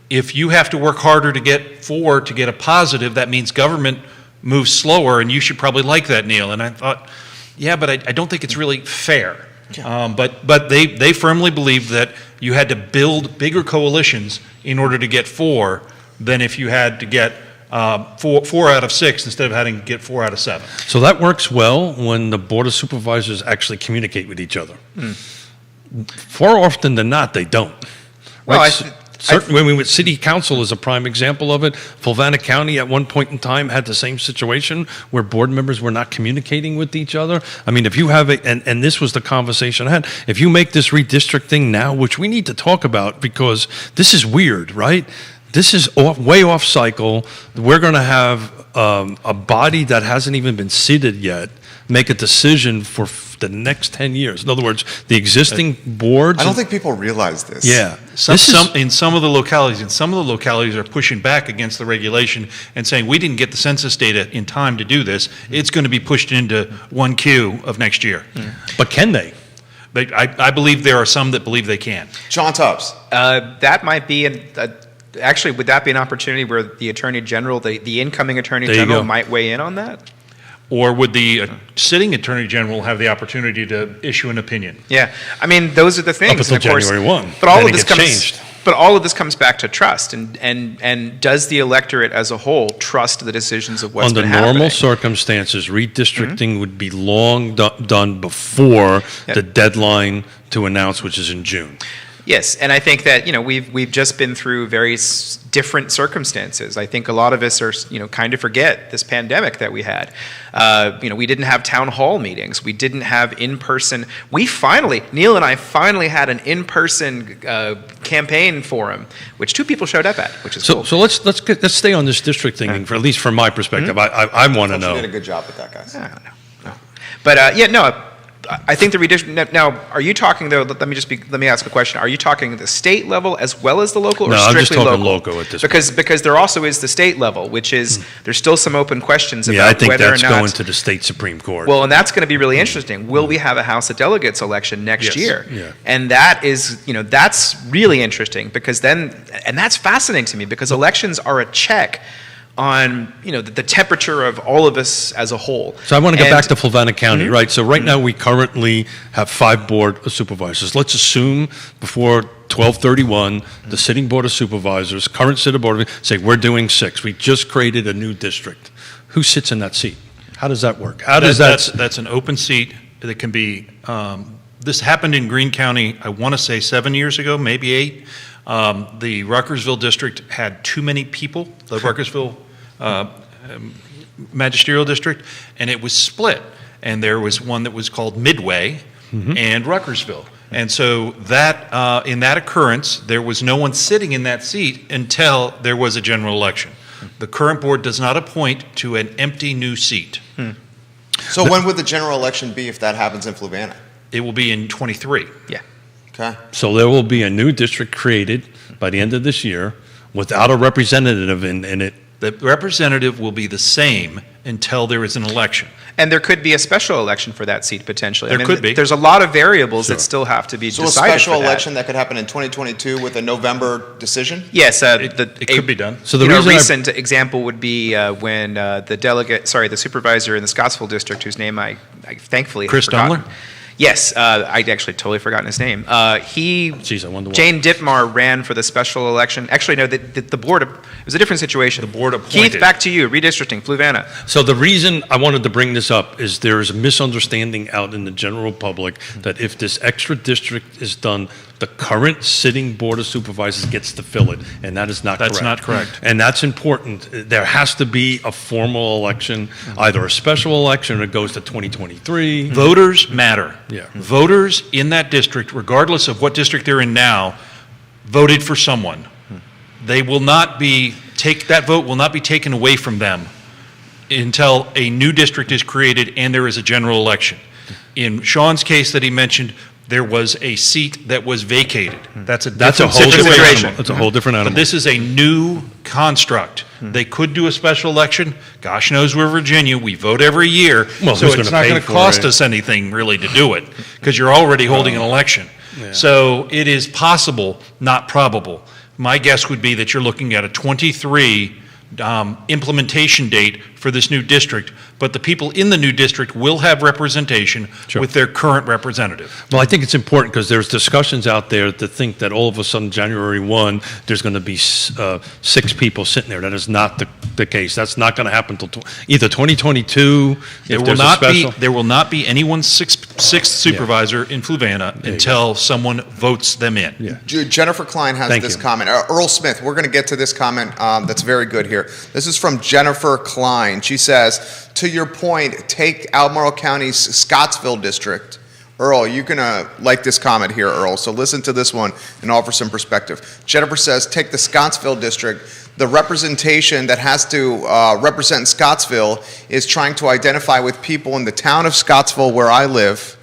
if you have to work harder to get 4 to get a positive, that means government moves slower, and you should probably like that, Neil. And I thought, yeah, but I don't think it's really fair. Yeah. But they firmly believed that you had to build bigger coalitions in order to get 4 than if you had to get 4 out of 6 instead of having to get 4 out of 7. So that works well when the Board of Supervisors actually communicate with each other. Far often than not, they don't. Well, Right? Certainly, with City Council is a prime example of it. Fulvana County at one point in time had the same situation where board members were not communicating with each other. I mean, if you have and this was the conversation I had, if you make this redistricting now, which we need to talk about because this is weird, right? This is way off cycle. We're going to have a body that hasn't even been seated yet make a decision for the next 10 years. In other words, the existing boards. I don't think people realize this. Yeah. In some of the localities are pushing back against the regulation and saying, we didn't get the census data in time to do this. It's going to be pushed into 1Q of next year. But can they? I believe there are some that believe they can. John Tubbs. That might be actually, would that be an opportunity where the Attorney General, the incoming Attorney There you General go. might weigh in on that? Or would the sitting Attorney General have the opportunity to issue an opinion? Yeah, I mean, those are the things. Up until and of course, January 1. But all Then of it this gets comes. changed. But all of this comes back to trust, and does the electorate as a whole trust the decisions of what's Under been normal happening? circumstances, redistricting would be long done before the deadline to announce, which is in June. Yes, and I think that we've just been through very different circumstances. I think a lot of us are kind of forget this pandemic that we had. We didn't have town hall meetings. We didn't have in-person. Neil and I finally had an in-person campaign forum, which 2 people showed up at, which is cool. So let's stay on this district thing, for at least from my perspective. I want to You know. did a good job with that, guys. I don't know. No. But I think the redistricting. Now, are you talking though? Let me ask a question. Are you talking the state level as well as the local, or No, I'm strictly just talking local? local at this because there also is the state level, which is there's still some open questions about Yeah, I think whether that's or not. going to the state Supreme Court. Well, and that's going to be really interesting. Will we have a House of Delegates election next Yes. year? Yeah. And that is, that's really interesting because and that's fascinating to me because elections are a check on, the temperature of all of us as a whole. So I want to get And- back to Fulvana County, right? So right now, we currently have 5 board of supervisors. Let's assume before 12/31, the sitting board of supervisors, current sitting board, say, we're doing 6. We just created a new district. Who sits in that seat? How does that work? How does That's an open seat that can be, this happened in Greene County, I want to say 7 years ago, maybe 8. The Ruckersville district had too many people, the Ruckersville magisterial district, and it was split. And there was one that was called Midway and Ruckersville. And so that, in that occurrence, there was no one sitting in that seat until there was a general election. The current board does not appoint to an empty new seat. So when would the general election be if that happens in Fluvanna? It will be in '23. Yeah. Okay. So there will be a new district created by the end of this year without a representative in it. The representative will be the same until there is an election. And there could be a special election for that seat potentially. There could be. There's a lot of variables Sure. that still have to be So a decided special for that. election that could happen in 2022 with a November decision? Yes, It could be done. So the a reason recent example would be when the supervisor in the Scottsville district, whose name I thankfully Chris have forgotten. Dunler? Yes, I'd actually totally forgotten his name. Jeez, I wonder why. Jane Dittmar ran for the special election. Actually, no, the board, it was a different situation. The board appointed. Keith, back to you, redistricting, Fluvanna. So the reason I wanted to bring this up is there is a misunderstanding out in the general public that if this extra district is done, the current sitting board of supervisors gets to fill it, and that is not correct. That's not correct. And that's important. There has to be a formal election, either a special election or it goes to 2023. Voters matter. Yeah. Voters in that district, regardless of what district they're in now, voted for someone. They will not be, that vote will not be taken away from them until a new district is created and there is a general election. In Sean's case that he mentioned, there was a seat that was vacated. That's a That's a different whole different situation. animal. It's a whole different But animal. this is a new construct. They could do a special election. Gosh knows we're Virginia. We vote every year. Well, So who's it's gonna not pay going to for cost it? us anything really to do it because you're already holding an election. So it is possible, not probable. My guess would be that you're looking at a 23 implementation date for this new district, but the people in the new district will have representation with their current representative. Well, I think it's important because there's discussions out there to think that all of a sudden, January 1, there's going to be 6 people sitting there. That is not the case. That's not going to happen until either 2022, if there's a special. There will not be anyone's sixth supervisor in Fluvanna until someone votes them in. Yeah. Jennifer Klein has Thank this you. comment. Earl Smith, we're going to get to this comment that's very good here. This is from Jennifer Klein. She says, to your point, take Albemarle County's Scottsville district. Earl, you're going to like this comment here, Earl, so listen to this one and offer some perspective. Jennifer says, take the Scottsville district. The representation that has to represent Scottsville is trying to identify with people in the town of Scottsville, where I live,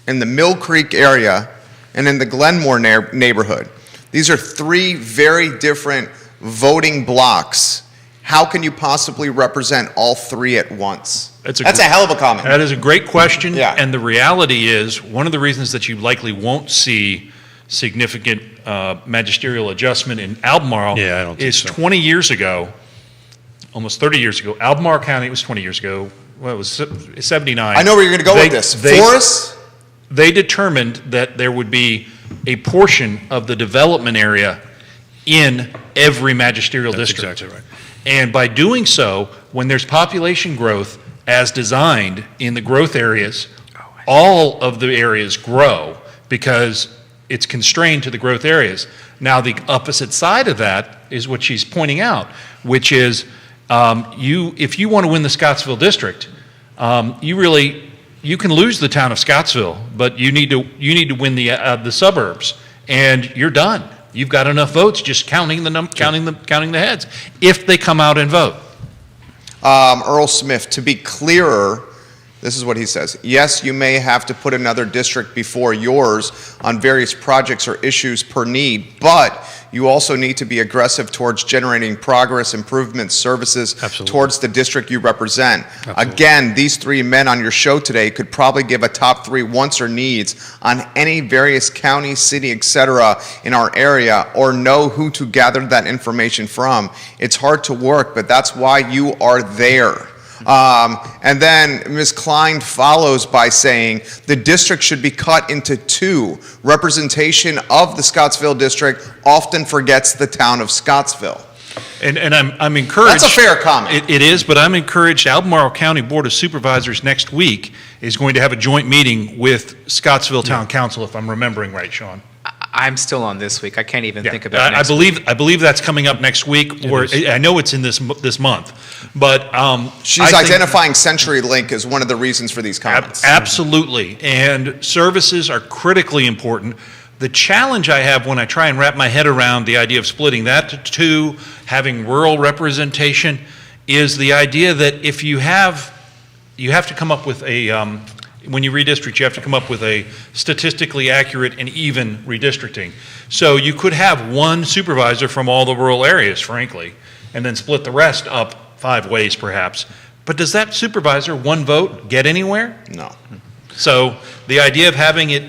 in the Mill Creek area, and in the Glenmore neighborhood. These are 3 very different voting blocks. How can you possibly represent all 3 at once? That's a hell of a comment. That is a great question. Yeah. And the reality is, one of the reasons that you likely won't see significant magisterial adjustment in Albemarle Yeah, I don't think is so. 20 years ago, almost 30 years ago, Albemarle County, it was 20 years ago, well, it was 79. I know where you're going to go with this. Forest? They determined that there would be a portion of the development area in every magisterial That's district. exactly right. And by doing so, when there's population growth as designed in the growth areas, all of the areas grow because it's constrained to the growth areas. Now, the opposite side of that is what she's pointing out, which is if you want to win the Scottsville district, you can lose the town of Scottsville, but you need to win the suburbs, and you're done. You've got enough votes just counting the heads if they come out and vote. Earl Smith, to be clearer, this is what he says. Yes, you may have to put another district before yours on various projects or issues per need, but you also need to be aggressive towards generating progress, improvements, services towards the district you represent. Again, these 3 men on your show today could probably give a top 3 wants or needs on any various county, city, etc. in our area, or know who to gather that information from. It's hard to work, but that's why you are there. And then Ms. Klein follows by saying the district should be cut into 2. Representation of the Scottsville district often forgets the town of Scottsville. And I'm encouraged. That's a fair comment. It is, but I'm encouraged. Albemarle County Board of Supervisors next week is going to have a joint meeting with Scottsville Town Council, if I'm remembering right, Sean. I'm still on this week. I can't even think about next I believe that's coming up next week, or I know it's in this month. But She's identifying CenturyLink as one of the reasons for these comments. Absolutely, and services are critically important. The challenge I have when I try and wrap my head around the idea of splitting that to 2, having rural representation, is the idea that if you have to come up with a when you redistrict, you have to come up with a statistically accurate and even redistricting. So you could have 1 supervisor from all the rural areas, frankly, and then split the rest up 5 ways perhaps. But does that supervisor, 1 vote, get anywhere? No. So the idea of having it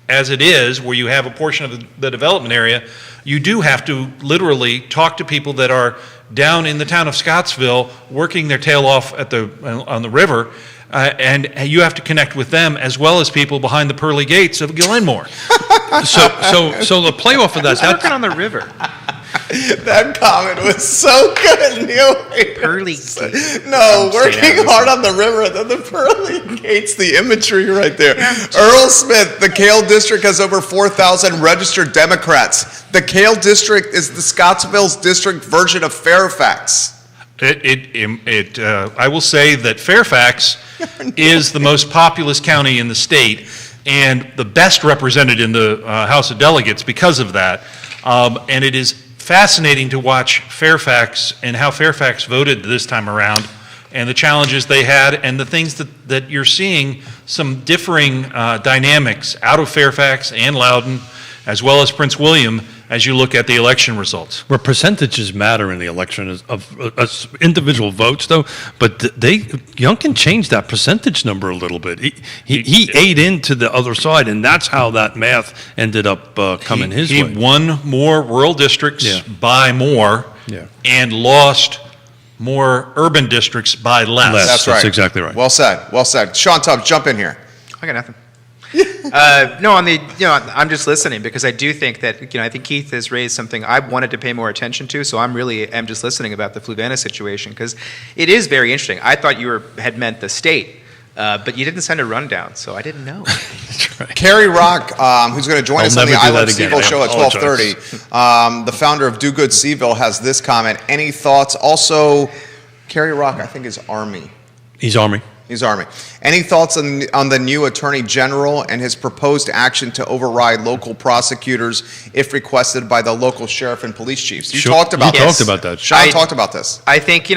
as it is, where you have a portion of the development area, you do have to literally talk to people that are down in the town of Scottsville working their tail off on the river, and you have to connect with them as well as people behind the pearly gates of Glenmore. So the playoff of that. Who's working on the river? That comment was so good, Neil. Pearly gates. No, working hard on the river, and then the pearly gates, the imagery right there. Earl Smith, the Cale District has over 4,000 registered Democrats. The Cale District is the Scottsville's district version of Fairfax. I will say that Fairfax is the most populous county in the state and the best represented in the House of Delegates because of that. And it is fascinating to watch Fairfax and how Fairfax voted this time around and the challenges they had and the things that you're seeing some differing dynamics out of Fairfax and Loudoun, as well as Prince William, as you look at the election results. Where percentages matter in the election of individual votes, though, but Youngkin changed that percentage number a little bit. He ate into the other side, and that's how that math ended up coming his way. He won more rural districts by more, and lost more urban districts by less. That's right. That's exactly right. Well said. Well said. Sean Tubbs, jump in here. I got nothing. No, I'm just listening because I do think that, I think Keith has raised something I wanted to pay more attention to, so I'm just listening about the Fluvanna situation because it is very interesting. I thought you had meant the state, but you didn't send a rundown, so I didn't know. That's right. Carrie Rock, who's going to join us on the I Love again. Seville I show at apologize. 12:30. The founder of Do Good Seville has this comment. Any thoughts? Also, Carrie Rock, I think, is Army. He's Army. He's Army. Any thoughts on the new Attorney General and his proposed action to override local prosecutors if requested by the local sheriff and police chiefs? You talked about this. Talked about that. Sean talked about this. I think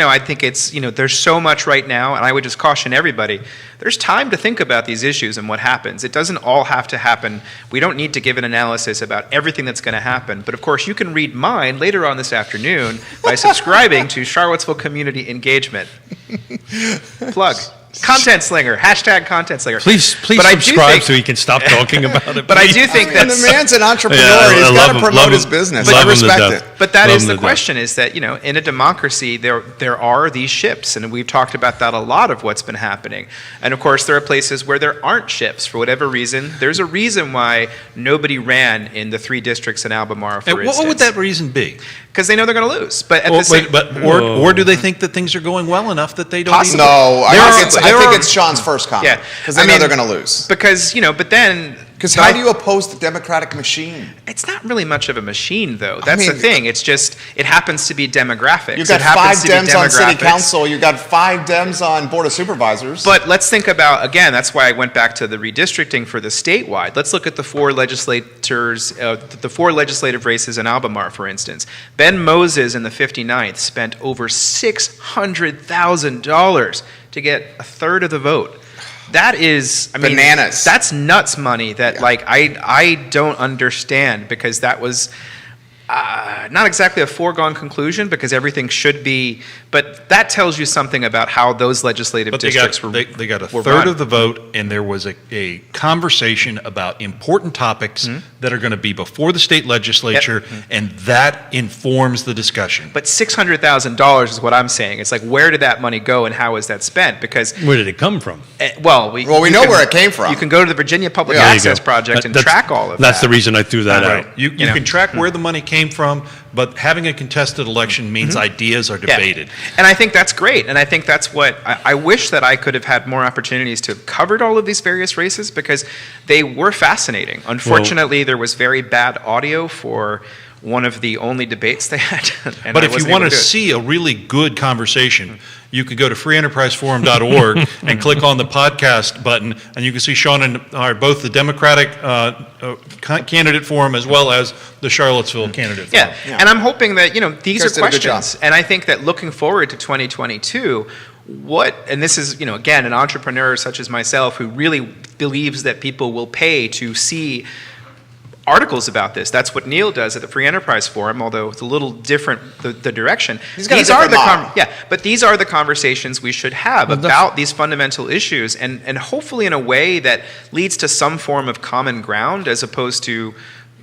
it's, there's so much right now, and I would just caution everybody, there's time to think about these issues and what happens. It doesn't all have to happen. We don't need to give an analysis about everything that's going to happen. But of course, you can read mine later on this afternoon by subscribing to Charlottesville Community Engagement. Plug. Content Slinger, hashtag Content Slinger. Please But I do subscribe think- so he can stop talking about it. But I please. do think And that's... the man's an entrepreneur. Yeah, He's I got love to him, promote love his him. business. Love I him to respect death. it. But that Love is him the to death. question, is that, in a democracy, there are these shifts, and we've talked about that a lot of what's been happening. And of course, there are places where there aren't shifts for whatever reason. There's a reason why nobody ran in the 3 districts in Albemarle, for And instance. what would that reason be? Because they know they're going to lose. But at the same... Or do they think that things are going well enough that they don't even... No, I There think are- it's Sean's first comment. Yeah. Because they I know mean, they're going to lose. Because, but then... Because how do you oppose the Democratic machine? It's not really much of a machine, though. That's the mean- thing. It's just, it happens to be demographics. You've got It 5 happens to be Dems on city demographics. council. You've got 5 Dems on board of supervisors. But let's think about, again, that's why I went back to the redistricting for the statewide. Let's look at the 4 legislators, the 4 legislative races in Albemarle, for instance. Ben Moses in the 59th spent over $600,000 to get a third of the vote. That is, Bananas. That's nuts money that, I don't understand, because that was not exactly a foregone conclusion, because everything should be, but that tells you something about how those legislative But districts they got a were third run. of the vote, and there was a conversation about important topics that are going to be before the state legislature, and that informs the discussion. But $600,000 is what I'm saying. It's like, where did that money go and how is that spent? Because, Where did it come from? we you know can- where it came from. You can go to the Virginia Public There you Access go. Project and That's- track all of that. That's the reason I threw that Right. out. You know. can track where the money came from, but having a contested election means ideas are Yeah. debated. And I think that's great. And I think that's what I wish that I could have had more opportunities to have covered all of these various races, because they were fascinating. Unfortunately, there was very bad audio for one of the only debates they had. And But I if you wasn't want able to do it. see a really good conversation, you could go to freeenterpriseforum.org and click on the podcast button, and you can see Sean and both the Democratic candidate forum as well as the Charlottesville candidate forum. Yeah. And I'm hoping that, these guys are did a good job. questions. And I think that looking forward to 2022, and this is, again, an entrepreneur such as myself who really believes that people will pay to see articles about this. That's what Neil does at the Free Enterprise Forum, although it's a little different, the direction. He's got a These are different the model. but these are the conversations we should have about these fundamental issues, and hopefully in a way that leads to some form of common ground as opposed to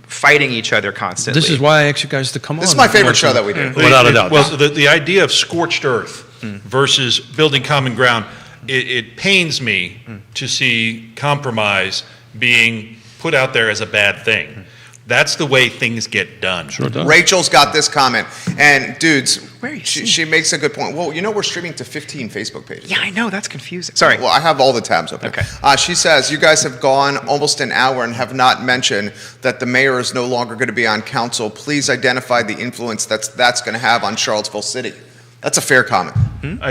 fighting each other constantly. This is why I asked you guys to come on. This is my favorite show that we do. Without a doubt. Well, the idea of scorched earth versus building common ground, it pains me to see compromise being put out there as a bad thing. That's the way things get done. Sure does. Rachel's got this comment. And dudes, Where are you seeing? she makes a good point. Well, we're streaming to 15 Facebook pages. Yeah, I know, that's confusing. Sorry. Well, I have all the tabs open. Okay. She says, you guys have gone almost an hour and have not mentioned that the mayor is no longer going to be on council. Please identify the influence that's going to have on Charlottesville City. That's a fair comment.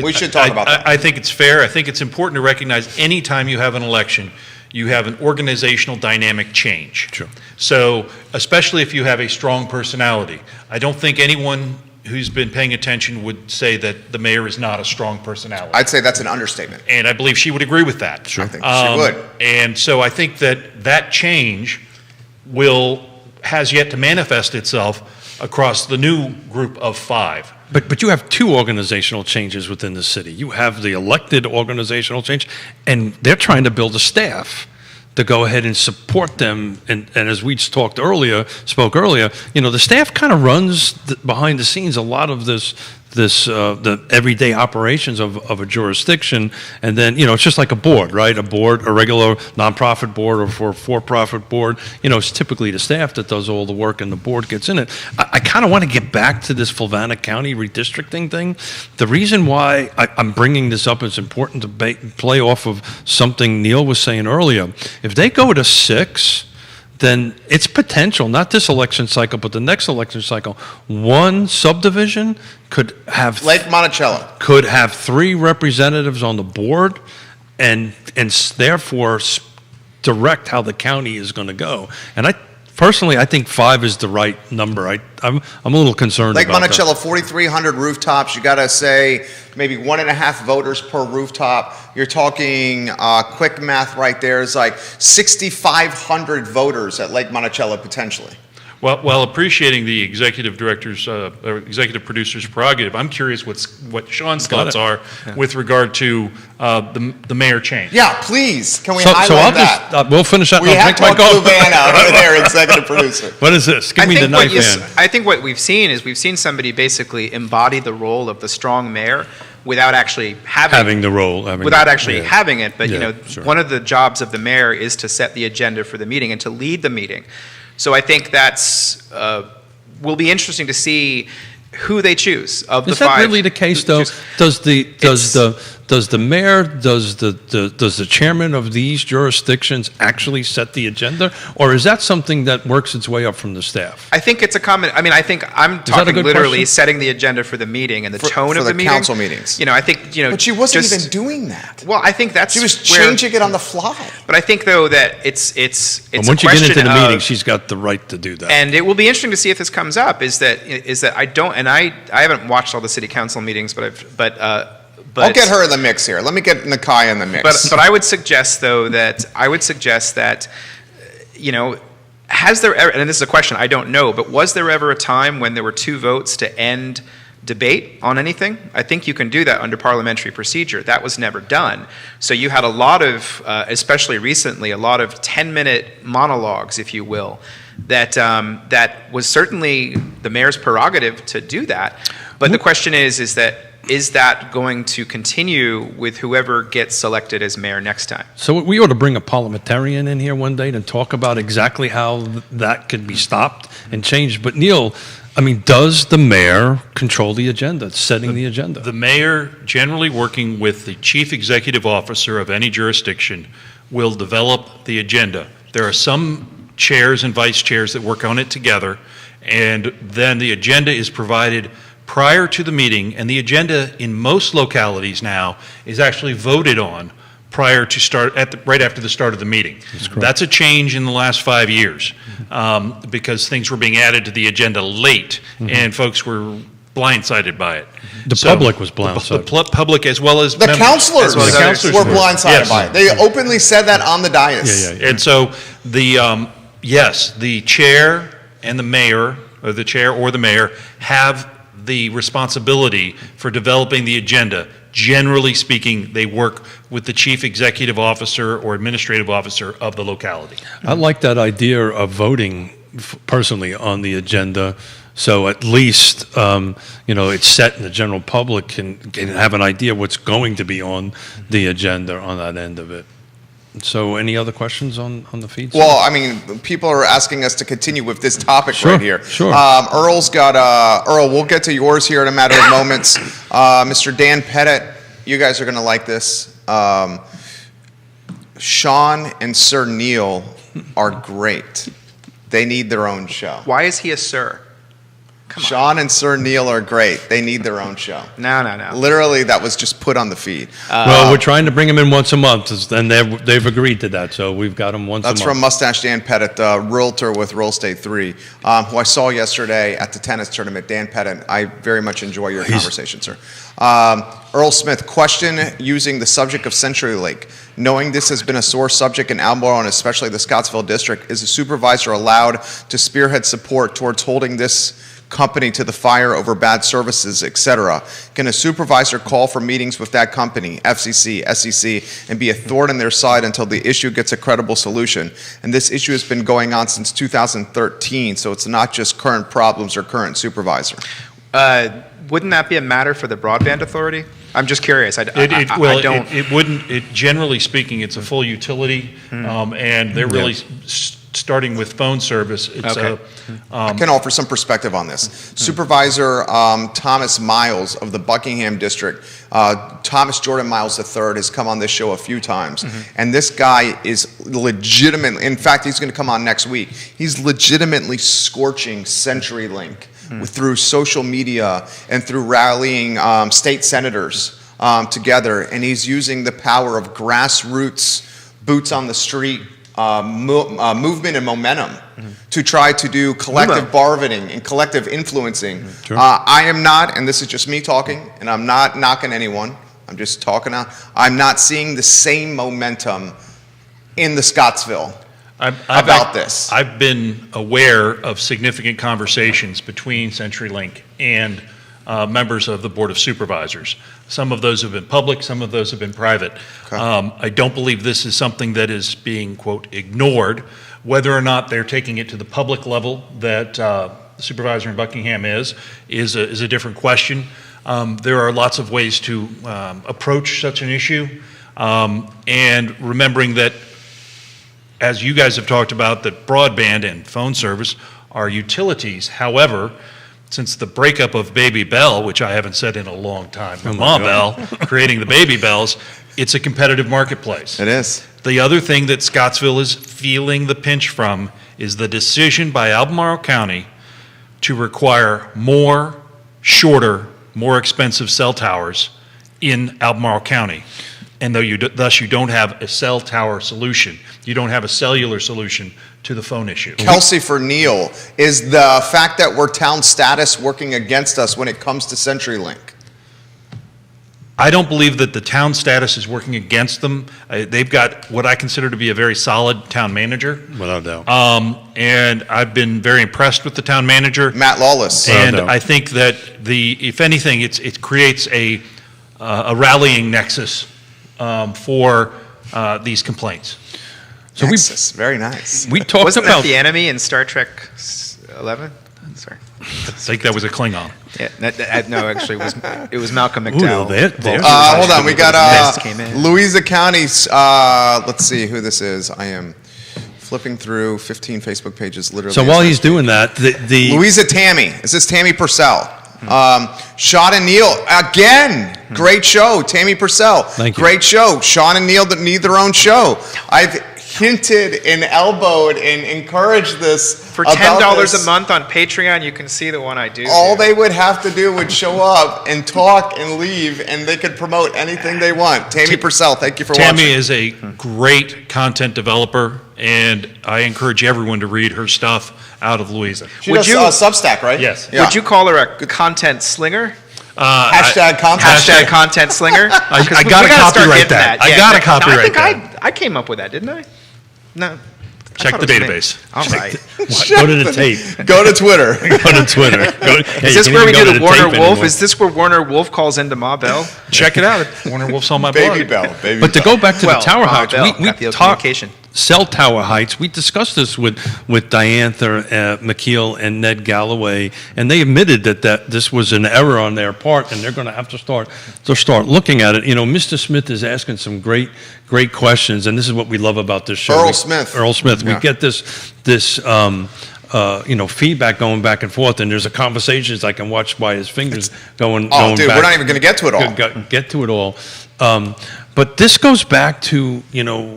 We should talk about that. I think it's fair. I think it's important to recognize anytime you have an election, you have an organizational dynamic change. Sure. So, especially if you have a strong personality, I don't think anyone who's been paying attention would say that the mayor is not a strong personality. I'd say that's an understatement. And I believe she would agree with that. Sure. I think she would. And so I think that change has yet to manifest itself across the new group of 5. But you have 2 organizational changes within the city. You have the elected organizational change, and they're trying to build a staff to go ahead and support them. And as we spoke earlier, the staff kind of runs behind the scenes a lot of the everyday operations of a jurisdiction. And then, it's just like a board, right? A regular nonprofit board or for-profit board, it's typically the staff that does all the work and the board gets in it. I kind of want to get back to this Fluvanna County redistricting thing. The reason why I'm bringing this up is important to play off of something Neil was saying earlier. If they go to 6, then it's potential, not this election cycle, but the next election cycle, one subdivision could have Lake Monticello could have 3 representatives on the board, and therefore direct how the county is going to go. And personally, I think 5 is the right number. I'm a little concerned Lake about Monticello, that. 4,300 rooftops. You got to say maybe 1.5 voters per rooftop. You're talking quick math right there is like 6,500 voters at Lake Monticello potentially. Well, while appreciating the executive director's, or executive producer's prerogative, I'm curious what Sean's thoughts are with regard to the mayor change. Yeah, please. Can we So highlight I'll that? just we'll finish that. We and I'll have drink my talked to coffee. Fluvanna over there, executive producer. What is this? Give me the knife hand. I think what we've seen is somebody basically embody the role of the strong mayor without actually having the role. having it. But, sure. one of the jobs of the mayor is to set the agenda for the meeting and to lead the meeting. So I think that's will be interesting to see who they choose of the 5. Is that really the case, though? Does the mayor, does the chairman of these jurisdictions actually set the agenda, or is that something that works its way up from the staff? I think it's a common. I mean, I think I'm that a talking good literally question? setting the agenda for the meeting and the tone of the meeting. council meetings. I think But she wasn't even doing that. Well, I think that's She was where, changing it on the fly. But I think though that it's And a once you get into question the of- meeting, she's got the right to do that. And it will be interesting to see if this comes up. Is that I don't, and I haven't watched all the city council meetings, but I'll get her in the mix here. Let me get Nakai in the mix. But I would suggest though that has there ever, and this is a question I don't know, but was there ever a time when there were 2 votes to end debate on anything? I think you can do that under parliamentary procedure. That was never done. So you had a lot of, especially recently, a lot of 10-minute monologues, if you will, that was certainly the mayor's prerogative to do that. But the question is that going to continue with whoever gets selected as mayor next time? So we ought to bring a parliamentarian in here one day to talk about exactly how that could be stopped and changed. But Neil, I mean, does the mayor control the agenda, setting the agenda? The mayor, generally working with the chief executive officer of any jurisdiction, will develop the agenda. There are some chairs and vice chairs that work on it together, and then the agenda is provided prior to the meeting, and the agenda in most localities now is actually voted on prior to right after the start of the meeting. That's a change in the last 5 years because things were being added to the agenda late, and folks were blindsided by it. The public was blindsided. The public as well as the councilors The councilors were blindsided Yes. by it. They openly said that on the dais. Yeah. And so the chair and the mayor, or the chair or the mayor, have the responsibility for developing the agenda. Generally speaking, they work with the chief executive officer or administrative officer of the locality. I like that idea of voting personally on the agenda. So at least, it's set and the general public can have an idea what's going to be on the agenda on that end of it. So any other questions on the feed? Well, I mean, people are asking us to continue with this topic Sure, right here. sure. Earl's got, Earl, we'll get to yours here in a matter of moments. Mr. Dan Pettit, you guys are going to like this. Sean and Sir Neil are great. They need their own show. Why is he a sir? Sean and Sir Neil are great. They need their own show. No. Literally, that was just put on the feed. Well, we're trying to bring them in once a month, and they've agreed to that. So we've got them once a month. That's from Mustache Dan Pettit, realtor with Real Estate 3, who I saw yesterday at the tennis tournament. Dan Pettit, I very much enjoy your conversation, sir. Earl Smith, question using the subject of CenturyLink. Knowing this has been a sore subject in Albemarle and especially the Scottsville district, is the supervisor allowed to spearhead support towards holding this company to the fire over bad services, etc.? Can a supervisor call for meetings with that company, FCC, SEC, and be a thorn in their side until the issue gets a credible solution? And this issue has been going on since 2013, so it's not just current problems or current supervisor. Wouldn't that be a matter for the Broadband Authority? I'm just curious. I don't. It wouldn't. Generally speaking, it's a full utility, and they're really starting with phone service. It's Okay. I can offer some perspective on this. Supervisor Thomas Miles of the Buckingham District, Thomas Jordan Miles III, has come on this show a few times. And this guy is legitimately, in fact, he's going to come on next week. He's legitimately scorching CenturyLink through social media and through rallying state senators together. And he's using the power of grassroots, boots on the street, movement and momentum to try to do collective bargaining and collective influencing. Sure. I am not, and this is just me talking, and I'm not knocking anyone, I'm just talking out, I'm not seeing the same momentum in the Scottsville about this. I've been aware of significant conversations between CenturyLink and members of the Board of Supervisors. Some of those have been public, some of those have been private. Okay. I don't believe this is something that is being, quote, ignored. Whether or not they're taking it to the public level that the supervisor in Buckingham is a different question. There are lots of ways to approach such an issue. And remembering that, as you guys have talked about, that broadband and phone service are utilities. However, since the breakup of Baby Bell, which I haven't said in a long time, Ma Bell, creating the Baby Bells, it's a competitive marketplace. It is. The other thing that Scottsville is feeling the pinch from is the decision by Albemarle County to require more, shorter, more expensive cell towers in Albemarle County. And thus you don't have a cell tower solution. You don't have a cellular solution to the phone issue. Kelsey for Neil, is the fact that we're town status working against us when it comes to CenturyLink? I don't believe that the town status is working against them. They've got what I consider to be a very solid town manager. Without doubt. And I've been very impressed with the town manager. Matt Lawless. And doubt. I think that if anything, it creates a rallying nexus for these complaints. So Nexus, very nice. we talked Wasn't about that the enemy in Star Trek 11? Sorry. I think that was a Klingon. Yeah, no, actually, it was Malcolm McDowell. Hold on, we got Mist came in. Louisa County's, let's see who this is. I am flipping through 15 Facebook pages literally. So while he's doing that, the Louisa Tammy, is this Tammy Purcell? Sean and Neil, again, great show. Tammy Purcell, Thank you. great show. Sean and Neil that need their own show. I've hinted and elbowed and encouraged this. For about $10 this. a month on Patreon, you can see the one I do. All they would have to do would show up and talk and leave, and they could promote anything they want. Tammy Purcell, thank you for watching. Tammy is a great content developer, and I encourage everyone to read her stuff out of Louisa. She Would does you- Substack, right? Yes. Yeah. Would you call her a content slinger? Hashtag content. Hashtag content slinger? I 'Cause we gotta start copyright getting that. I Yeah, gotta no, copyright I think that. I came up with that, didn't I? No. I Check thought the it was me. database. All right. go to the tape. Go to Twitter. Go to Twitter. Is this where we do the Warner Wolf? Is this where Warner Wolf calls into Ma Bell? Check it out. Warner Wolf's on my Baby blog. Bell. Baby But to Bell. go back to Well, the Tower Ma Heights, Bell, we got the talked communication. cell tower heights. We discussed this with Diantha McKeel and Ned Galloway, and they admitted that this was an error on their part, and they're going to have to start looking at it. You know, Mr. Smith is asking some great questions, and this is what we love about this show. Earl Smith. We Yeah. get this feedback going back and forth, and there's a conversations I can watch by his fingers going. Oh, going dude, back. we're not even going to get to it all. Get to it all. But this goes back to,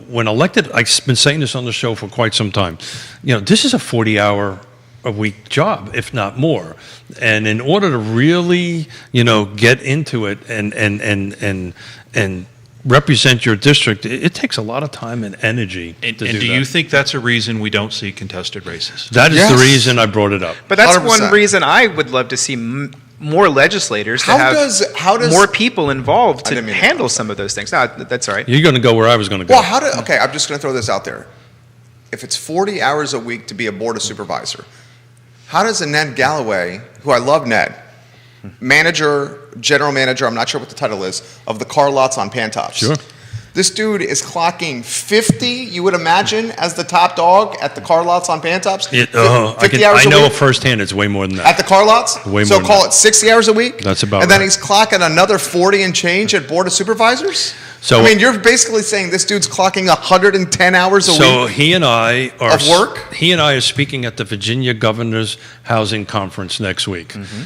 when elected, I've been saying this on the show for quite some time. This is a 40-hour a week job, if not more. And in order to really, get into it and represent your district, it takes a lot of time and energy And to do do you that. think that's a reason we don't see contested races? That is Yes. the reason I brought it up. But that's 100%. one reason I would love to see more legislators to How does more people involved I to didn't mean to handle interrupt. some of those things. No, that's all right. You're going to go where I was going to go. Well, okay, I'm just going to throw this out there. If it's 40 hours a week to be a board of supervisor, how does a Ned Galloway, who I love Ned, general manager, I'm not sure what the title is, of the car lots on Pantops. Sure. This dude is clocking 50, you would imagine, as the top dog at the car lots on Pantops? 50 hours I a know week firsthand it's way more than that. at the car lots? Way So more than call that. it 60 hours a week? That's about And then right. he's clocking another 40 and change at board of supervisors? So- I mean, you're basically saying this dude's clocking 110 hours a So week? he and I are Of work? He and I are speaking at the Virginia Governor's Housing Conference next week. Mm-hmm.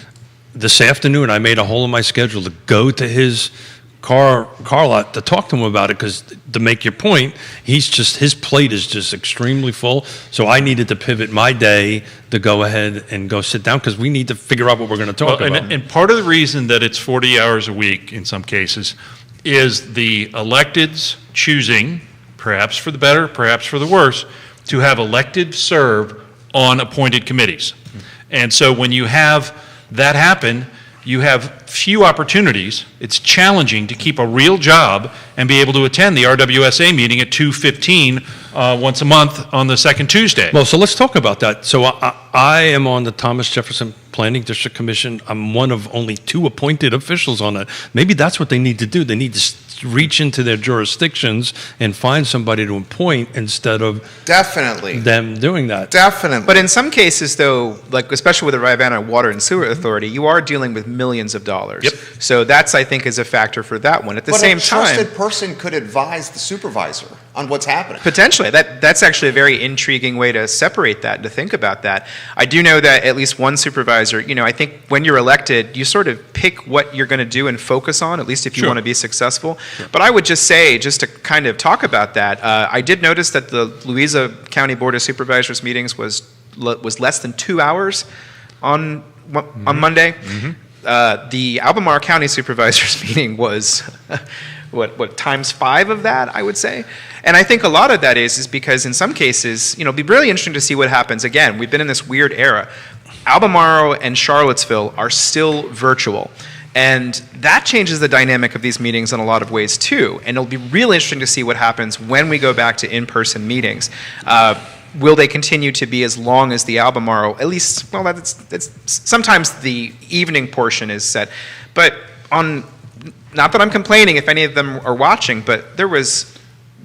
This afternoon, I made a hole in my schedule to go to his car lot to talk to him about it, because to make your point, his plate is just extremely full. So I needed to pivot my day to go ahead and go sit down, because we need to figure out what we're going to talk Well, about. and part of the reason that it's 40 hours a week in some cases is the electeds choosing, perhaps for the better, perhaps for the worse, to have elected serve on appointed committees. And so when you have that happen, you have few opportunities. It's challenging to keep a real job and be able to attend the RWSA meeting at 2:15 once a month on the second Tuesday. Well, so let's talk about that. So I am on the Thomas Jefferson Planning District Commission. I'm one of only 2 appointed officials on it. Maybe that's what they need to do. They need to reach into their jurisdictions and find somebody to appoint instead of Definitely. them doing that. Definitely. But in some cases, though, like especially with the Rivanna Water and Sewer Authority, you are dealing with millions of dollars. Yep. So that's, I think, is a factor for that one. At the But same a time, trusted person could advise the supervisor on what's happening. potentially, that's actually a very intriguing way to separate that and to think about that. I do know that at least one supervisor, I think when you're elected, you sort of pick what you're going to do and focus on, at least if you Sure. want to be successful. But I would just say, just to kind of talk about that, I did notice that the Louisa County Board of Supervisors meetings was less than 2 hours on Monday. The Albemarle County Supervisors meeting was what times 5 of that, I would say. And I think a lot of that is because in some cases, it'll be really interesting to see what happens. Again, we've been in this weird era. Albemarle and Charlottesville are still virtual. And that changes the dynamic of these meetings in a lot of ways too. And it'll be really interesting to see what happens when we go back to in-person meetings. Will they continue to be as long as the Albemarle? At least, well, that's sometimes the evening portion is set. But not that I'm complaining if any of them are watching, but there was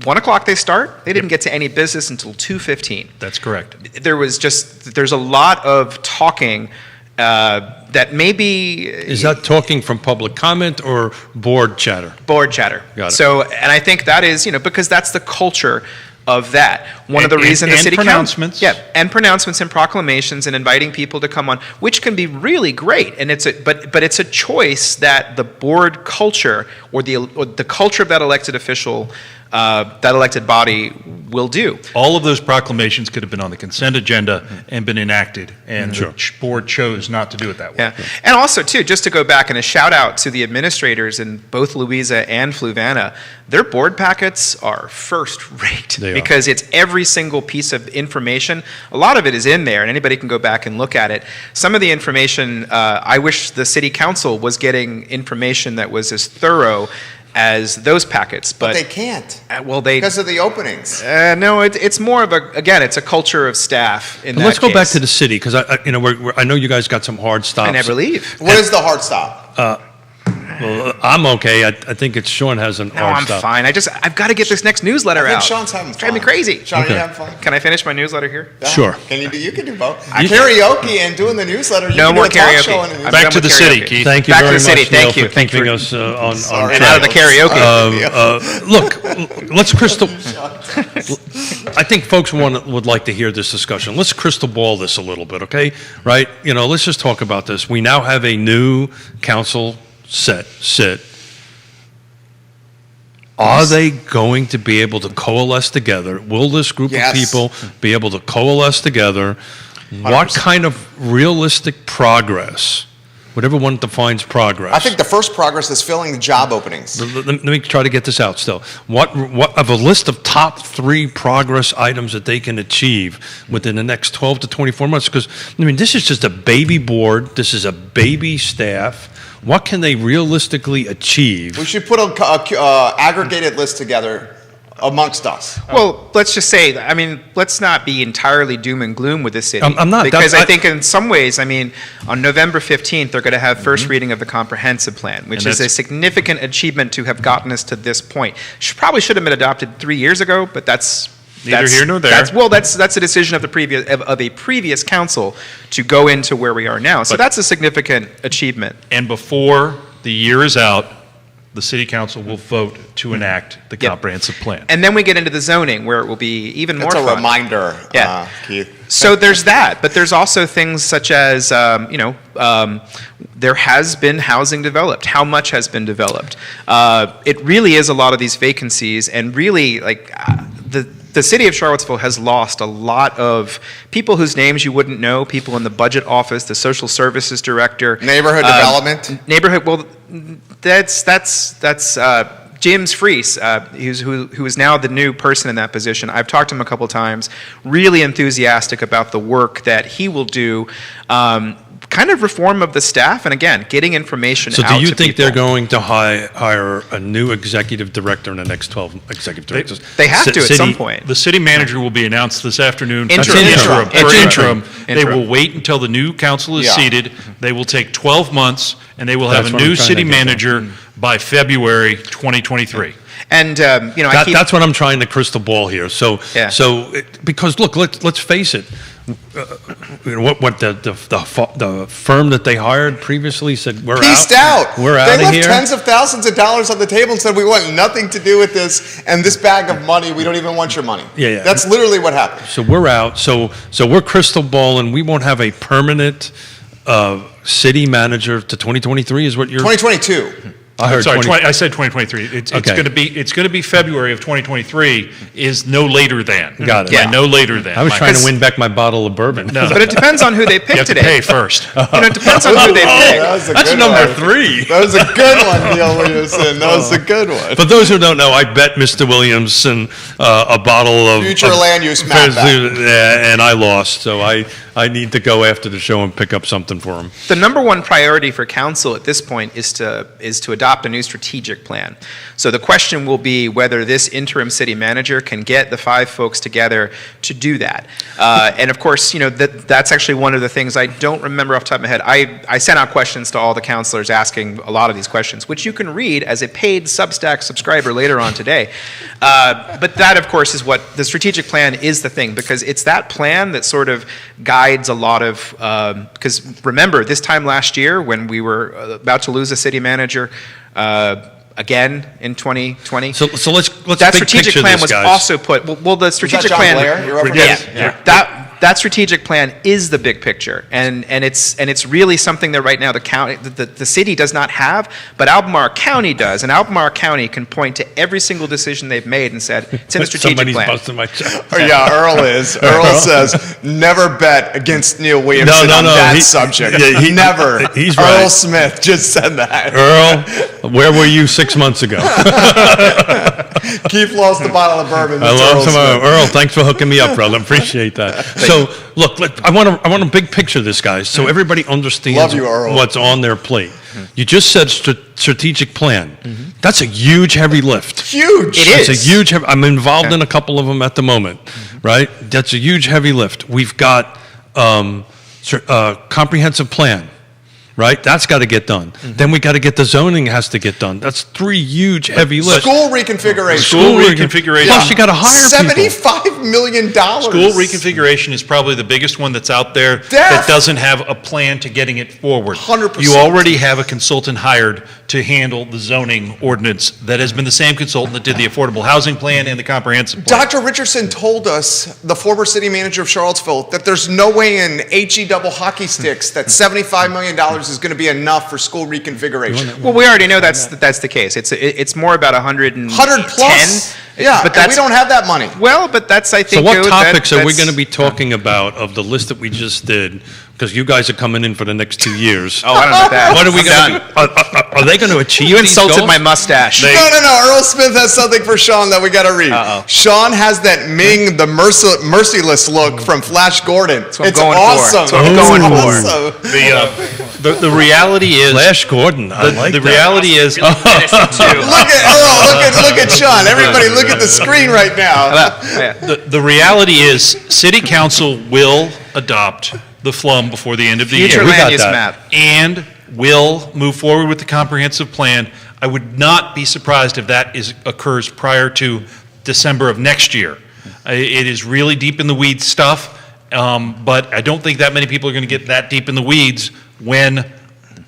1 o'clock they start. They didn't get to any business until 2:15. That's correct. There's a lot of talking that maybe Is that talking from public comment or board chatter? board chatter. Got it. So, and I think that is, because that's the culture of that. One of the And- reasons the and city pronouncements. council, and pronouncements and proclamations and inviting people to come on, which can be really great. And but it's a choice that the board culture or the culture of that elected official, that elected body will do. All of those proclamations could have been on the consent agenda and been enacted, and the board chose not to do it that way. Yeah, and also too, just to go back and a shout out to the administrators in both Louisa and Fluvanna, their board packets are first rate They are. because it's every single piece of information. A lot of it is in there, and anybody can go back and look at it. Some of the information, I wish the city council was getting information that was as thorough as those packets, But they can't because of the openings. no, it's more of it's a culture of staff in But that let's go back case. to the city, because I know you guys got some hard stops. I never leave. What is the hard stop? Well, I'm okay. I think it's Sean has an No, hard I'm stop. fine. I've got to get this next newsletter I think out. Sean's having It's fun. driving me crazy. Sean, Okay. you having fun? Can I finish my newsletter here? Yeah. Sure. You can do both. Karaoke and doing the newsletter. You No can more do a talk karaoke. show and a I'm newsletter. Back done to with the city, karaoke. Keith. Thank you Back to very the city. much, Thank Neil, you. for Thank you keeping for- us on Sorry. And track. out of the karaoke. Look, let's crystal. I think folks would like to hear this discussion. Let's crystal ball this a little bit, okay? Right? Let's just talk about this. We now have a new council sit. Are they going to be able to coalesce together? Will this group Yes. of people be able to coalesce together what kind of realistic progress, whatever one defines progress. I think the first progress is filling the job openings. Let me try to get this out still. What of a list of top 3 progress items that they can achieve within the next 12 to 24 months? Because, I mean, this is just a baby board. This is a baby staff. What can they realistically achieve? We should put a aggregated list together amongst us. Well, let's just say, I mean, let's not be entirely doom and gloom with the city. I'm not. Because I think in some ways, I mean, on November 15th, they're going to have first reading of the comprehensive plan, which is a significant achievement to have gotten us to this point. Probably should have been adopted 3 years ago, but that's neither here nor there. That's a decision of a previous council to go into where we are now. So that's a significant achievement. And before the year is out, the city council will vote to enact the comprehensive plan. And then we get into the zoning, where it will be even more fun. It's a reminder, Keith. So there's that, but there's also things such as, there has been housing developed. How much has been developed? It really is a lot of these vacancies, and really, the city of Charlottesville has lost a lot of people whose names you wouldn't know, people in the budget office, the social services director. Neighborhood development? Well, that's James Freese, who is now the new person in that position. I've talked to him a couple times, really enthusiastic about the work that he will do, kind of reform of the staff, and again, getting information out to people. So do you think they're going to hire a new executive director in the next 12 executive directors? They have to at some point. The city manager will be announced this afternoon. Interim. They will wait until the new council is seated. They will take 12 months, and they will have a new city manager by February 2023. And that's what I'm trying to crystal ball here. Because look, let's face it. What the firm that they hired previously said, we're Peaced out. We're out of here. They left tens of thousands of dollars on the table and said, we want nothing to do with this, and this bag of money, we don't even want your money. Yeah. That's literally what happened. So we're out. So we're crystal balling. We won't have a permanent city manager to 2023 is what you're... 2022. I said 2023. It's going to be February of 2023. Is no later than. Got it. No later than. I was trying to win back my bottle of bourbon. No. But it depends on who they pick you have today. to pay first. It depends on who they pick. That's number 3. That was a good one, Neil Williamson. That was a good one. For those who don't know, I bet Mr. Williamson a bottle of future land use map back. And I lost. So I need to go after the show and pick up something for him. The number one priority for council at this point is to adopt a new strategic plan. So the question will be whether this interim city manager can get the 5 folks together to do that. And of course, that's actually one of the things I don't remember off the top of my head. I sent out questions to all the councilors asking a lot of these questions, which you can read as a paid Substack subscriber later on today. But that, of course, is what the strategic plan is, the thing, because it's that plan that sort of guides a lot of, because remember, this time last year when we were about to lose a city manager, again in 2020. So let's that strategic plan was also put. Well, the strategic plan. That strategic plan is the big picture, and it's really something that right now the city does not have, but Albemarle County does, and Albemarle County can point to every single decision they've made and said it's in the strategic plan. Busting my chest. Earl is. Earl says never bet against Neil Williamson on that subject. Never. He's right. Earl Smith just said that. Earl, where were you 6 months ago? Keith lost the bottle of bourbon. I lost some. Earl, thanks for hooking me up, brother. Appreciate that. So, look, I want a big picture of this, guys, so everybody understands what's on their plate. You just said strategic plan. That's a huge, heavy lift. Huge. It is. It's a huge. I'm involved in a couple of them at the moment, right? That's a huge, heavy lift. We've got comprehensive plan. Right? That's got to get done. Then we got to get the zoning has to get done. That's 3 huge, heavy lifts. School reconfiguration. School reconfiguration. Plus, you got to hire $75 million. School reconfiguration is probably the biggest one that's out there that doesn't have a plan to getting it forward. 100%. You already have a consultant hired to handle the zoning ordinance that has been the same consultant that did the affordable housing plan and the comprehensive plan. Dr. Richardson told us, the former city manager of Charlottesville, that there's no way in HE double hockey sticks that $75 million is going to be enough for school reconfiguration. Well, we already know that's the case. It's more about 110. 100 plus? Yeah, but and we don't have that money. Well, but that's, I So think. what topics are we going to be talking about of the list that we just did? Because you guys are coming in for the next 2 years. Oh, I don't know that. What are we I'm going to? Are they going to achieve? You these insulted goals? my mustache. No. Earl Smith has something for Sean that we got to read. Uh-oh. Sean has that Ming the merciless look from Flash Gordon. what I'm It's going for. awesome. That's what I'm going for. Awesome. The reality is, Flash Gordon. I like the that. reality is, Look at Earl. Look at Sean. Everybody, look at the screen right now. the reality is, City Council will adopt the FLUM before the end of the Future year. we got land use that. map. And will move forward with the comprehensive plan. I would not be surprised if that occurs prior to December of next year. It is really deep in the weeds stuff, but I don't think that many people are going to get that deep in the weeds when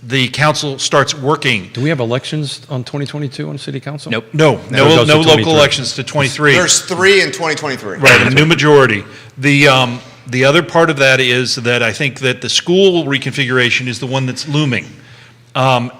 the council starts working. Do we have elections on 2022 on city council? Nope. No It goes to local 23. elections to 23. There's 3 in 2023. Right, a new majority. The other part of that is that I think that the school reconfiguration is the one that's looming.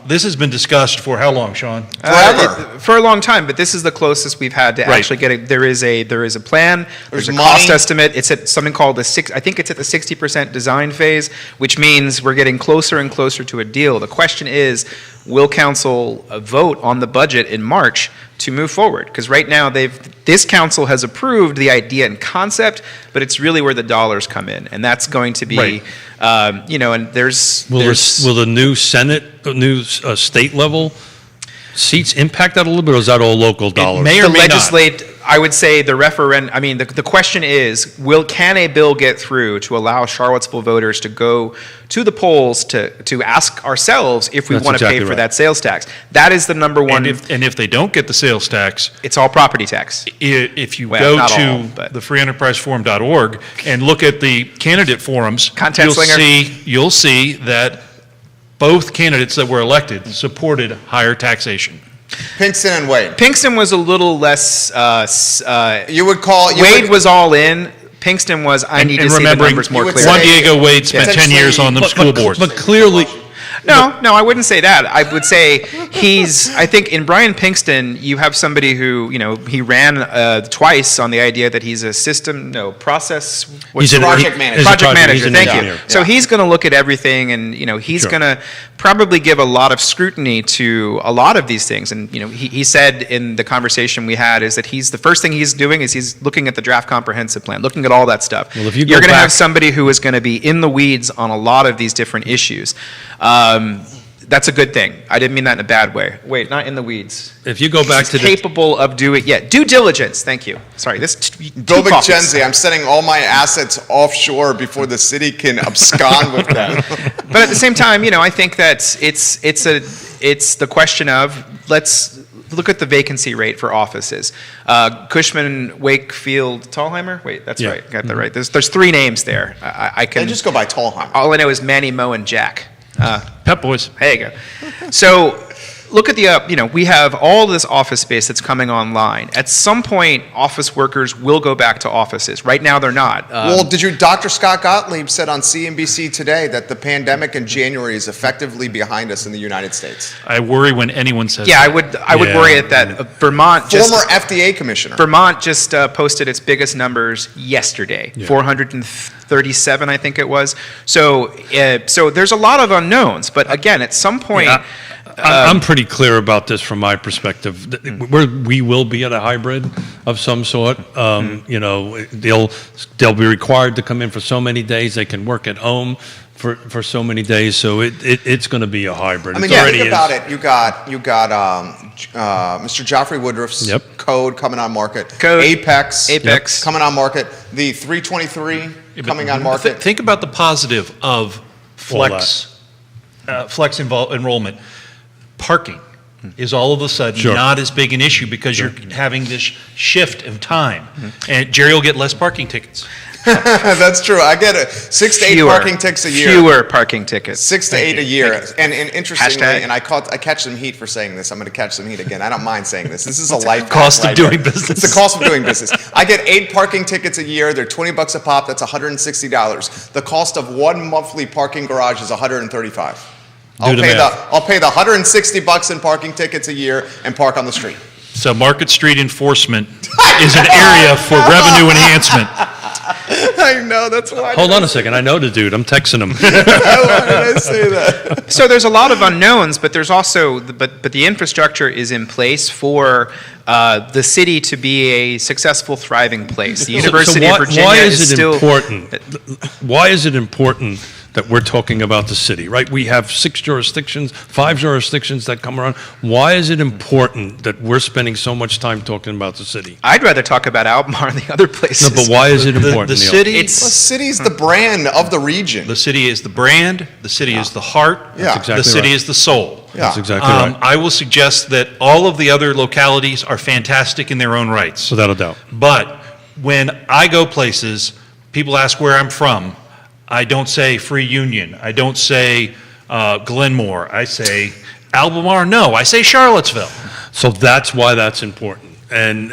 This has been discussed for how long, Sean? Forever. For a long time, but this is the closest we've had to Right. actually getting. There is a plan. There's a money. cost estimate. It's at something called I think it's at the 60% design phase, which means we're getting closer and closer to a deal. The question is, will council vote on the budget in March to move forward? Because right now this council has approved the idea and concept, but it's really where the dollars come in, and that's going to be, Right. and there's Will the new Senate, new state level seats impact that a little bit, or is that all local dollars? may or the may not. legislate. I would say the referendum. I mean, the question is, can a bill get through to allow Charlottesville voters to go to the polls to ask ourselves if we That's want to pay exactly for right. that sales tax? That is the number one. And if they don't get the sales tax, It's all property tax. if you Well, go not to all, but- the freeenterpriseforum.org and look at the candidate forums, Content slinger. you'll see that both candidates that were elected supported higher taxation. Pinkston and Wade. Pinkston was a little less. You would call Wade was all in. Pinkston was. I need to see the remembering numbers more you would clearly. Juan Diego Wade spent 10 Essentially, years on the school boards. But clearly, No, I wouldn't say that. I would say I think in Brian Pinkston, you have somebody who, he ran twice on the idea that he's a process. he's an project manager. he's a Project manager, he's an thank engineer. you. So he's going to look at everything, and he's Sure. going to probably give a lot of scrutiny to a lot of these things. And he said in the conversation we had is that the first thing he's doing is he's looking at the draft comprehensive plan, looking at all that stuff. Well, if you go You're going to back- have somebody who is going to be in the weeds on a lot of these different issues. That's a good thing. I didn't mean that in a bad way. Wait, not in the weeds. if you go back to the Capable of doing, due diligence. Thank you. Sorry, this Bill McKenzie, I'm sending all my assets offshore before the city can abscond with them. But at the same time, I think that it's the question of let's look at the vacancy rate for offices. Cushman, Wakefield, Tallheimer. Wait, that's Yeah. right. Got that right. There's 3 names there. I can They just go by Tallheim. All I know is Manny, Mo, and Jack. Pep Boys. There you go. So look at we have all this office space that's coming online. At some point, office workers will go back to offices. Right now, they're not. Well, Dr. Scott Gottlieb said on CNBC today that the pandemic in January is effectively behind us in the United States. I worry when anyone says yeah, that. I would Yeah. worry at that. Vermont just posted its biggest numbers yesterday, 437, I think it was. So there's a lot of unknowns. But again, at some point. Yeah. I'm pretty clear about this from my perspective. We will be at a hybrid of some sort. They'll be required to come in for so many days. They can work at home for so many days. So it's going to be a hybrid. I mean, It already think is. about it. You got Mr. Joffrey Woodruff's Yep. code coming on market. Code. Apex. Apex. Coming on market. The 323 coming on market. Think about the positive of flex enrollment. Parking is all of a sudden Sure. not as big an issue because you're having this shift of time. And Jerry will get less parking tickets. That's true. I get 6 to 8 parking tickets a year. Fewer parking tickets. 6 to 8 a year. And interestingly, Hashtag. and I catch some heat for saying this. I'm going to catch some heat again. I don't mind saying this. This is a life Cost hack of right doing here. business. It's the cost of doing business. I get 8 parking tickets a year. They're $20 a pop. That's $160. The cost of one monthly parking garage is $135. I'll the pay math. I'll pay the $160 in parking tickets a year and park on the street. So Market Street enforcement is an area for revenue enhancement. I know, that's why. Hold on a second. I know the dude. I'm texting him. Why did I say that? So there's a lot of unknowns, but there's also, but the infrastructure is in place for the city to be a successful, thriving place. The University of Virginia why is is it still important? Why is it important that we're talking about the city, right? We have 6 jurisdictions, 5 jurisdictions that come around. Why is it important that we're spending so much time talking about the city? I'd rather talk about Albemarle and the other places. No, but why is it important, The Neil? city, The city's the brand of the region. the city is the brand, the city is the heart, Yeah. exactly the city right. is the soul. That's Yeah. exactly right. I will suggest that all of the other localities are fantastic in their own rights. Without a doubt. But when I go places, people ask where I'm from. I don't say Free Union. I don't say Glenmore. I say Albemarle. No, I say Charlottesville. So that's why that's important. And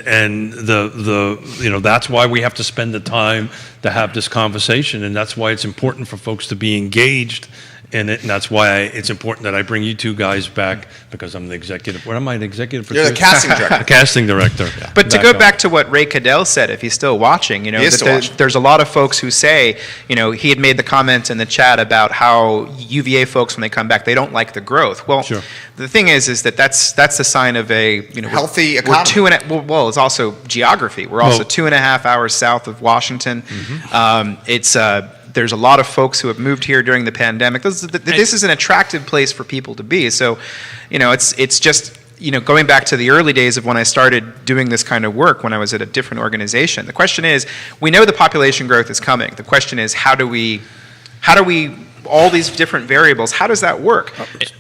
that's why we have to spend the time to have this conversation, and that's why it's important for folks to be engaged in it, and that's why it's important that I bring you two guys back, because I'm the executive. What am I, an executive producer? You're the casting director. The casting director. But to go back to what Ray Cadell said, if he's still watching, He is still watching. there's a lot of folks who say, he had made the comment in the chat about how UVA folks, when they come back, they don't like the growth. Well, Sure. the thing is that that's a sign of a Healthy we're economy. 2.5. Well, it's also geography. We're also 2.5 hours south of Washington. There's a lot of folks who have moved here during the pandemic. This is an attractive place for people to be. So, it's just, going back to the early days of when I started doing this kind of work, when I was at a different organization. The question is, we know the population growth is coming. The question is, how do we, all these different variables, how does that work?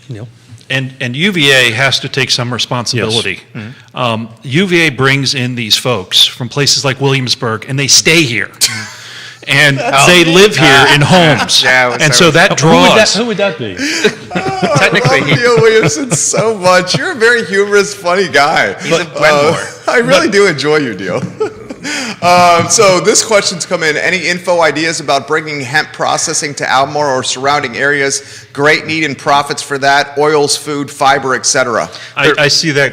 Neil? And UVA has to take some responsibility. UVA brings in these folks from places like Williamsburg, and they stay here. And they live here in homes. Yeah, and so that draws. Who would that be? Technically, I love Neil Williamson so much. You're a very humorous, funny guy. He's a Glenmore. I really do enjoy you, Neil. So this question's come in. Any info ideas about bringing hemp processing to Albemarle or surrounding areas? Great need and profits for that. Oils, food, fiber, etc. I see that.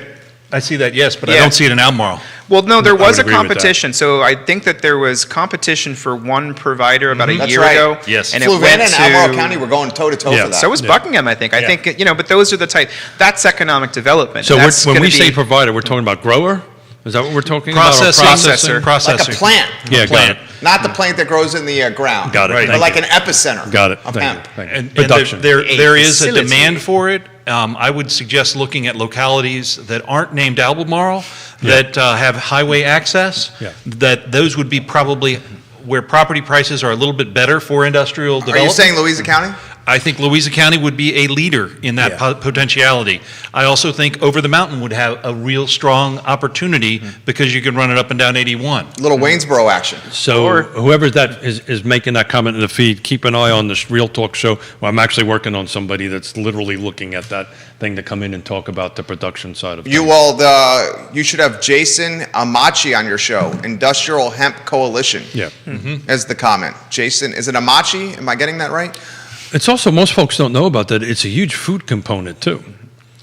Yes, but I Yeah. don't see it in Albemarle. Well, no, there was a would agree with that. competition. So I think that there was competition for one provider about a That's year right. ago. Yes. And it went Fluvanna and to Albemarle County were going toe-to-toe Yeah. for that. So was Buckingham, I think. I Yeah. think, but those are the type, that's economic development. So That's when gonna we say be- provider, we're talking about grower? Is that what we're talking Processing. about? Or Processor. Processing. like a plant. Yeah, got plant. it. Not the plant that grows in the ground. Got it. Right. But Thank like you. an epicenter Got it. of Thank hemp. you. Thank you. And Production. there is a facility. demand for it. I would suggest looking at localities that aren't named Albemarle, that have highway access, Yeah. that those would be probably where property prices are a little bit better for industrial Are development. you saying Louisa County? I think Louisa County would be a leader in that Yeah. potentiality. I also think Over the Mountain would have a real strong opportunity because you can run it up and down 81. Little Waynesboro action. So Or- whoever that is making that comment in the feed, keep an eye on this Real Talk show. Well, I'm actually working on somebody that's literally looking at that thing to come in and talk about the production side of things. You should have Jason Amachi on your show, Industrial Hemp Coalition. Yeah. As the comment. Jason, is it Amachi? Am I getting that right? It's also, most folks don't know about that, it's a huge food component too.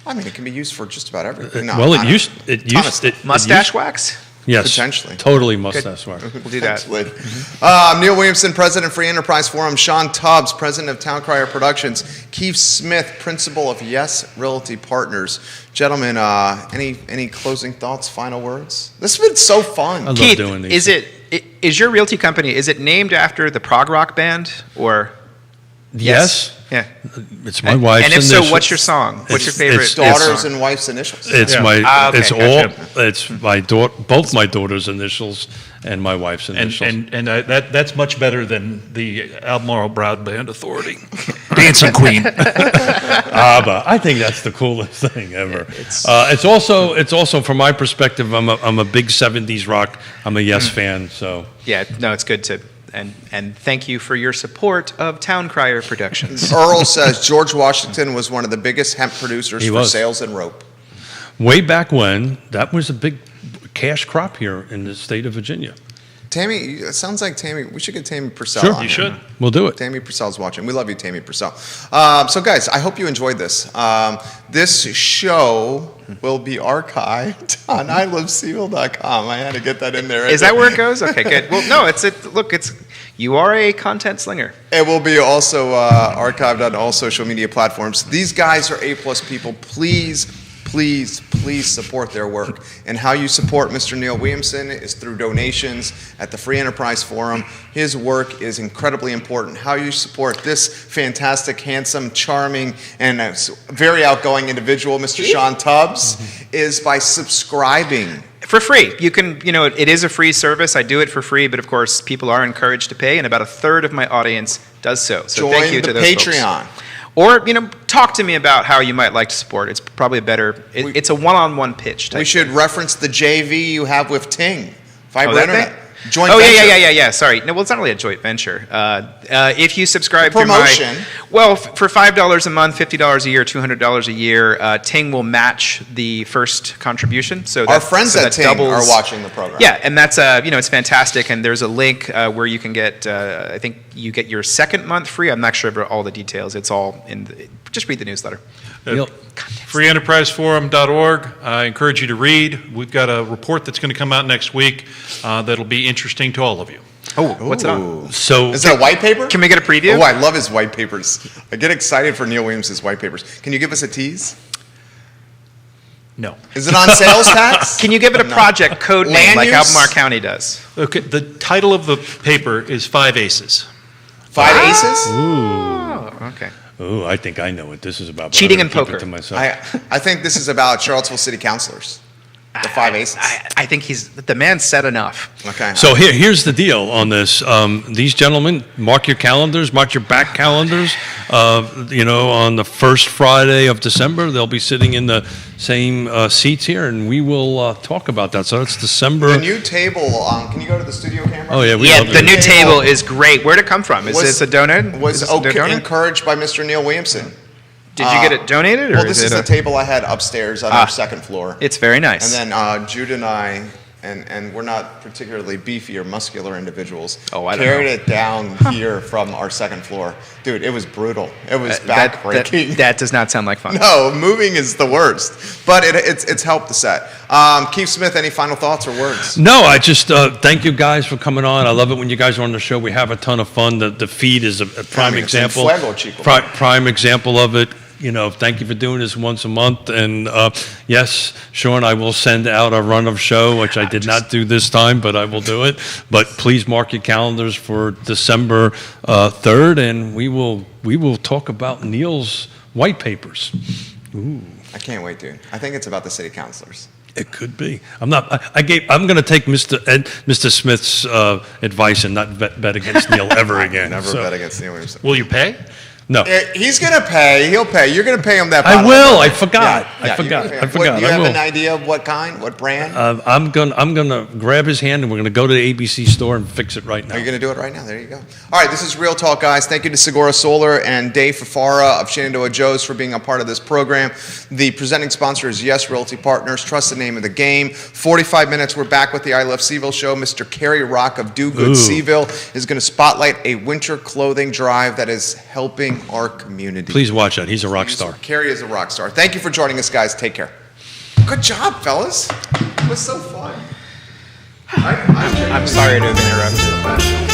I mean, it can be used for just about everything. No, Well, I don't- Mustache wax? Yes. Potentially. Totally mustache wax. We'll do that. Potentially. Neil Williamson, President, Free Enterprise Forum. Sean Tubbs, President of Town Crier Productions. Keith Smith, Principal of Yes Realty Partners. Gentlemen, any closing thoughts, final words? This has been so fun. I love Keith, doing these. is your realty company, is it named after the prog rock band or? Yes. Yeah. It's my wife's And if initials. so, what's your song? What's your favorite? Daughters and wife's initials. It's Yeah. my. Okay, It's gotcha. It's my daughter. Both my daughter's initials and my wife's initials. And that's much better than the Albemarle Broadband Authority. Dancing Queen. But I think that's the coolest thing ever. It's also from my perspective. I'm a big '70s rock. I'm a Yes fan. So Yeah, no, it's good to, and thank you for your support of Town Crier Productions. Earl says George Washington was one of the biggest hemp producers He for was. sales and rope. way back when, that was a big cash crop here in the state of Virginia. Tammy, it sounds like Tammy. We should get Tammy Purcell Sure. on You here. should. We'll do it. Tammy Purcell's watching. We love you, Tammy Purcell. So, guys, I hope you enjoyed this. This show will be archived on iloveseville.com. I had to get that in there. Is that where it goes? Okay, good. Well, no, you are a content slinger. It will be also archived on all social media platforms. These guys are A-plus people. Please support their work. And how you support Mr. Neil Williamson is through donations at the Free Enterprise Forum. His work is incredibly important. How you support this fantastic, handsome, charming, and very outgoing individual, Mr. Sean Tubbs, is by subscribing. For free. You can, it is a free service. I do it for free, but of course, people are encouraged to pay, and about a third of my audience does so. So Join thank you the to those Patreon. folks. Or, talk to me about how you might like to support. It's probably it's a one-on-one pitch type. We should reference the JV you have with Ting, Fiber that Internet. thing? Joint Oh, venture. yeah. Sorry. No, well, it's not really a joint venture. If you subscribe Promotion. for $5 a month, $50 a year, $200 a year, Ting will match the first contribution. So Our friends at that Ting doubles. are watching the program. Yeah, and that's it's fantastic. And there's a link where you can get. I think you get your second month free. I'm not sure about all the details. It's all just read the newsletter. Neil, freeenterpriseforum.org. I encourage you to read. We've got a report that's going to come out next week that'll be interesting to all of you. Oh, what's it on? So Is it a white paper? Can we get a preview? Oh, I love his white papers. I get excited for Neil Williams' white papers. Can you give us a tease? No. Is it on sales tax? Can you give it a project code name Land like use? Albemarle County does? Okay, the title of the paper is Five Aces. 5 aces? Oh, okay. Oh, I think I know what this is about. but Cheating I'm and gonna keep poker. it to myself. I think this is about Charlottesville City Councilors. The 5 aces. I think the man said enough. Okay. So here's the deal on this. These gentlemen, mark your calendars, mark your back calendars. On the first Friday of December, they'll be sitting in the same seats here, and we will talk about that. So it's December. The new table, can you go to the studio camera? Oh, yeah, we Yeah, love the it. new table is great. Where'd it come from? Is Was- this a donut? Was Is this a donut? encouraged by Mr. Neil Williamson. Did you get it donated? Or Well, this is it the table I had upstairs on our second floor. It's very nice. And then Jude and I, and we're not particularly beefy or muscular individuals, Oh, I don't carried know. it down here from our second floor. Dude, it was brutal. It was that backbreaking. that does not sound like fun. No, moving is the worst, but it's helped the set. Keith Smith, any final thoughts or words? No, I just thank you guys for coming on. I love it when you guys are on the show. We have a ton of fun. The feed is a prime mean, it's en example. fuego, chico. Prime example of it. Thank you for doing this once a month. And yes, Sean, I will send out a run of show, which I did not do this time, but I will do it. But please mark your calendars for December 3rd, and we will talk about Neil's white papers. I can't wait, dude. I think it's about the city councilors. It could be. I'm going to take Mr. Smith's advice and not bet against Neil ever again. Never So- bet against Neil Williamson. Will you pay? No. He's gonna pay. He'll pay. You're gonna pay him that. I bottle will. of I wine. forgot. Yeah, I yeah, forgot. you can pay I him. forgot. Do you I have will. an idea of what kind, what brand? I'm gonna grab his hand and we're gonna go to the ABC store and fix it right now. Are you going to do it right now? There you go. All right, this is Real Talk, guys. Thank you to Segura Solar and Dave Fafara of Shenandoah Joe's for being a part of this program. The presenting sponsor is Yes Realty Partners. Trust the name of the game. 45 minutes, we're back with the I Love Seville show. Mr. Kerry Rock of Do Good Ooh. Seville is going to spotlight a winter clothing drive that is helping our community. Please watch that. He's a rock star. Kerry is a rock star. Thank you for joining us, guys. Take care. Good job, fellas. It was so fun. I'm sorry to have interrupted.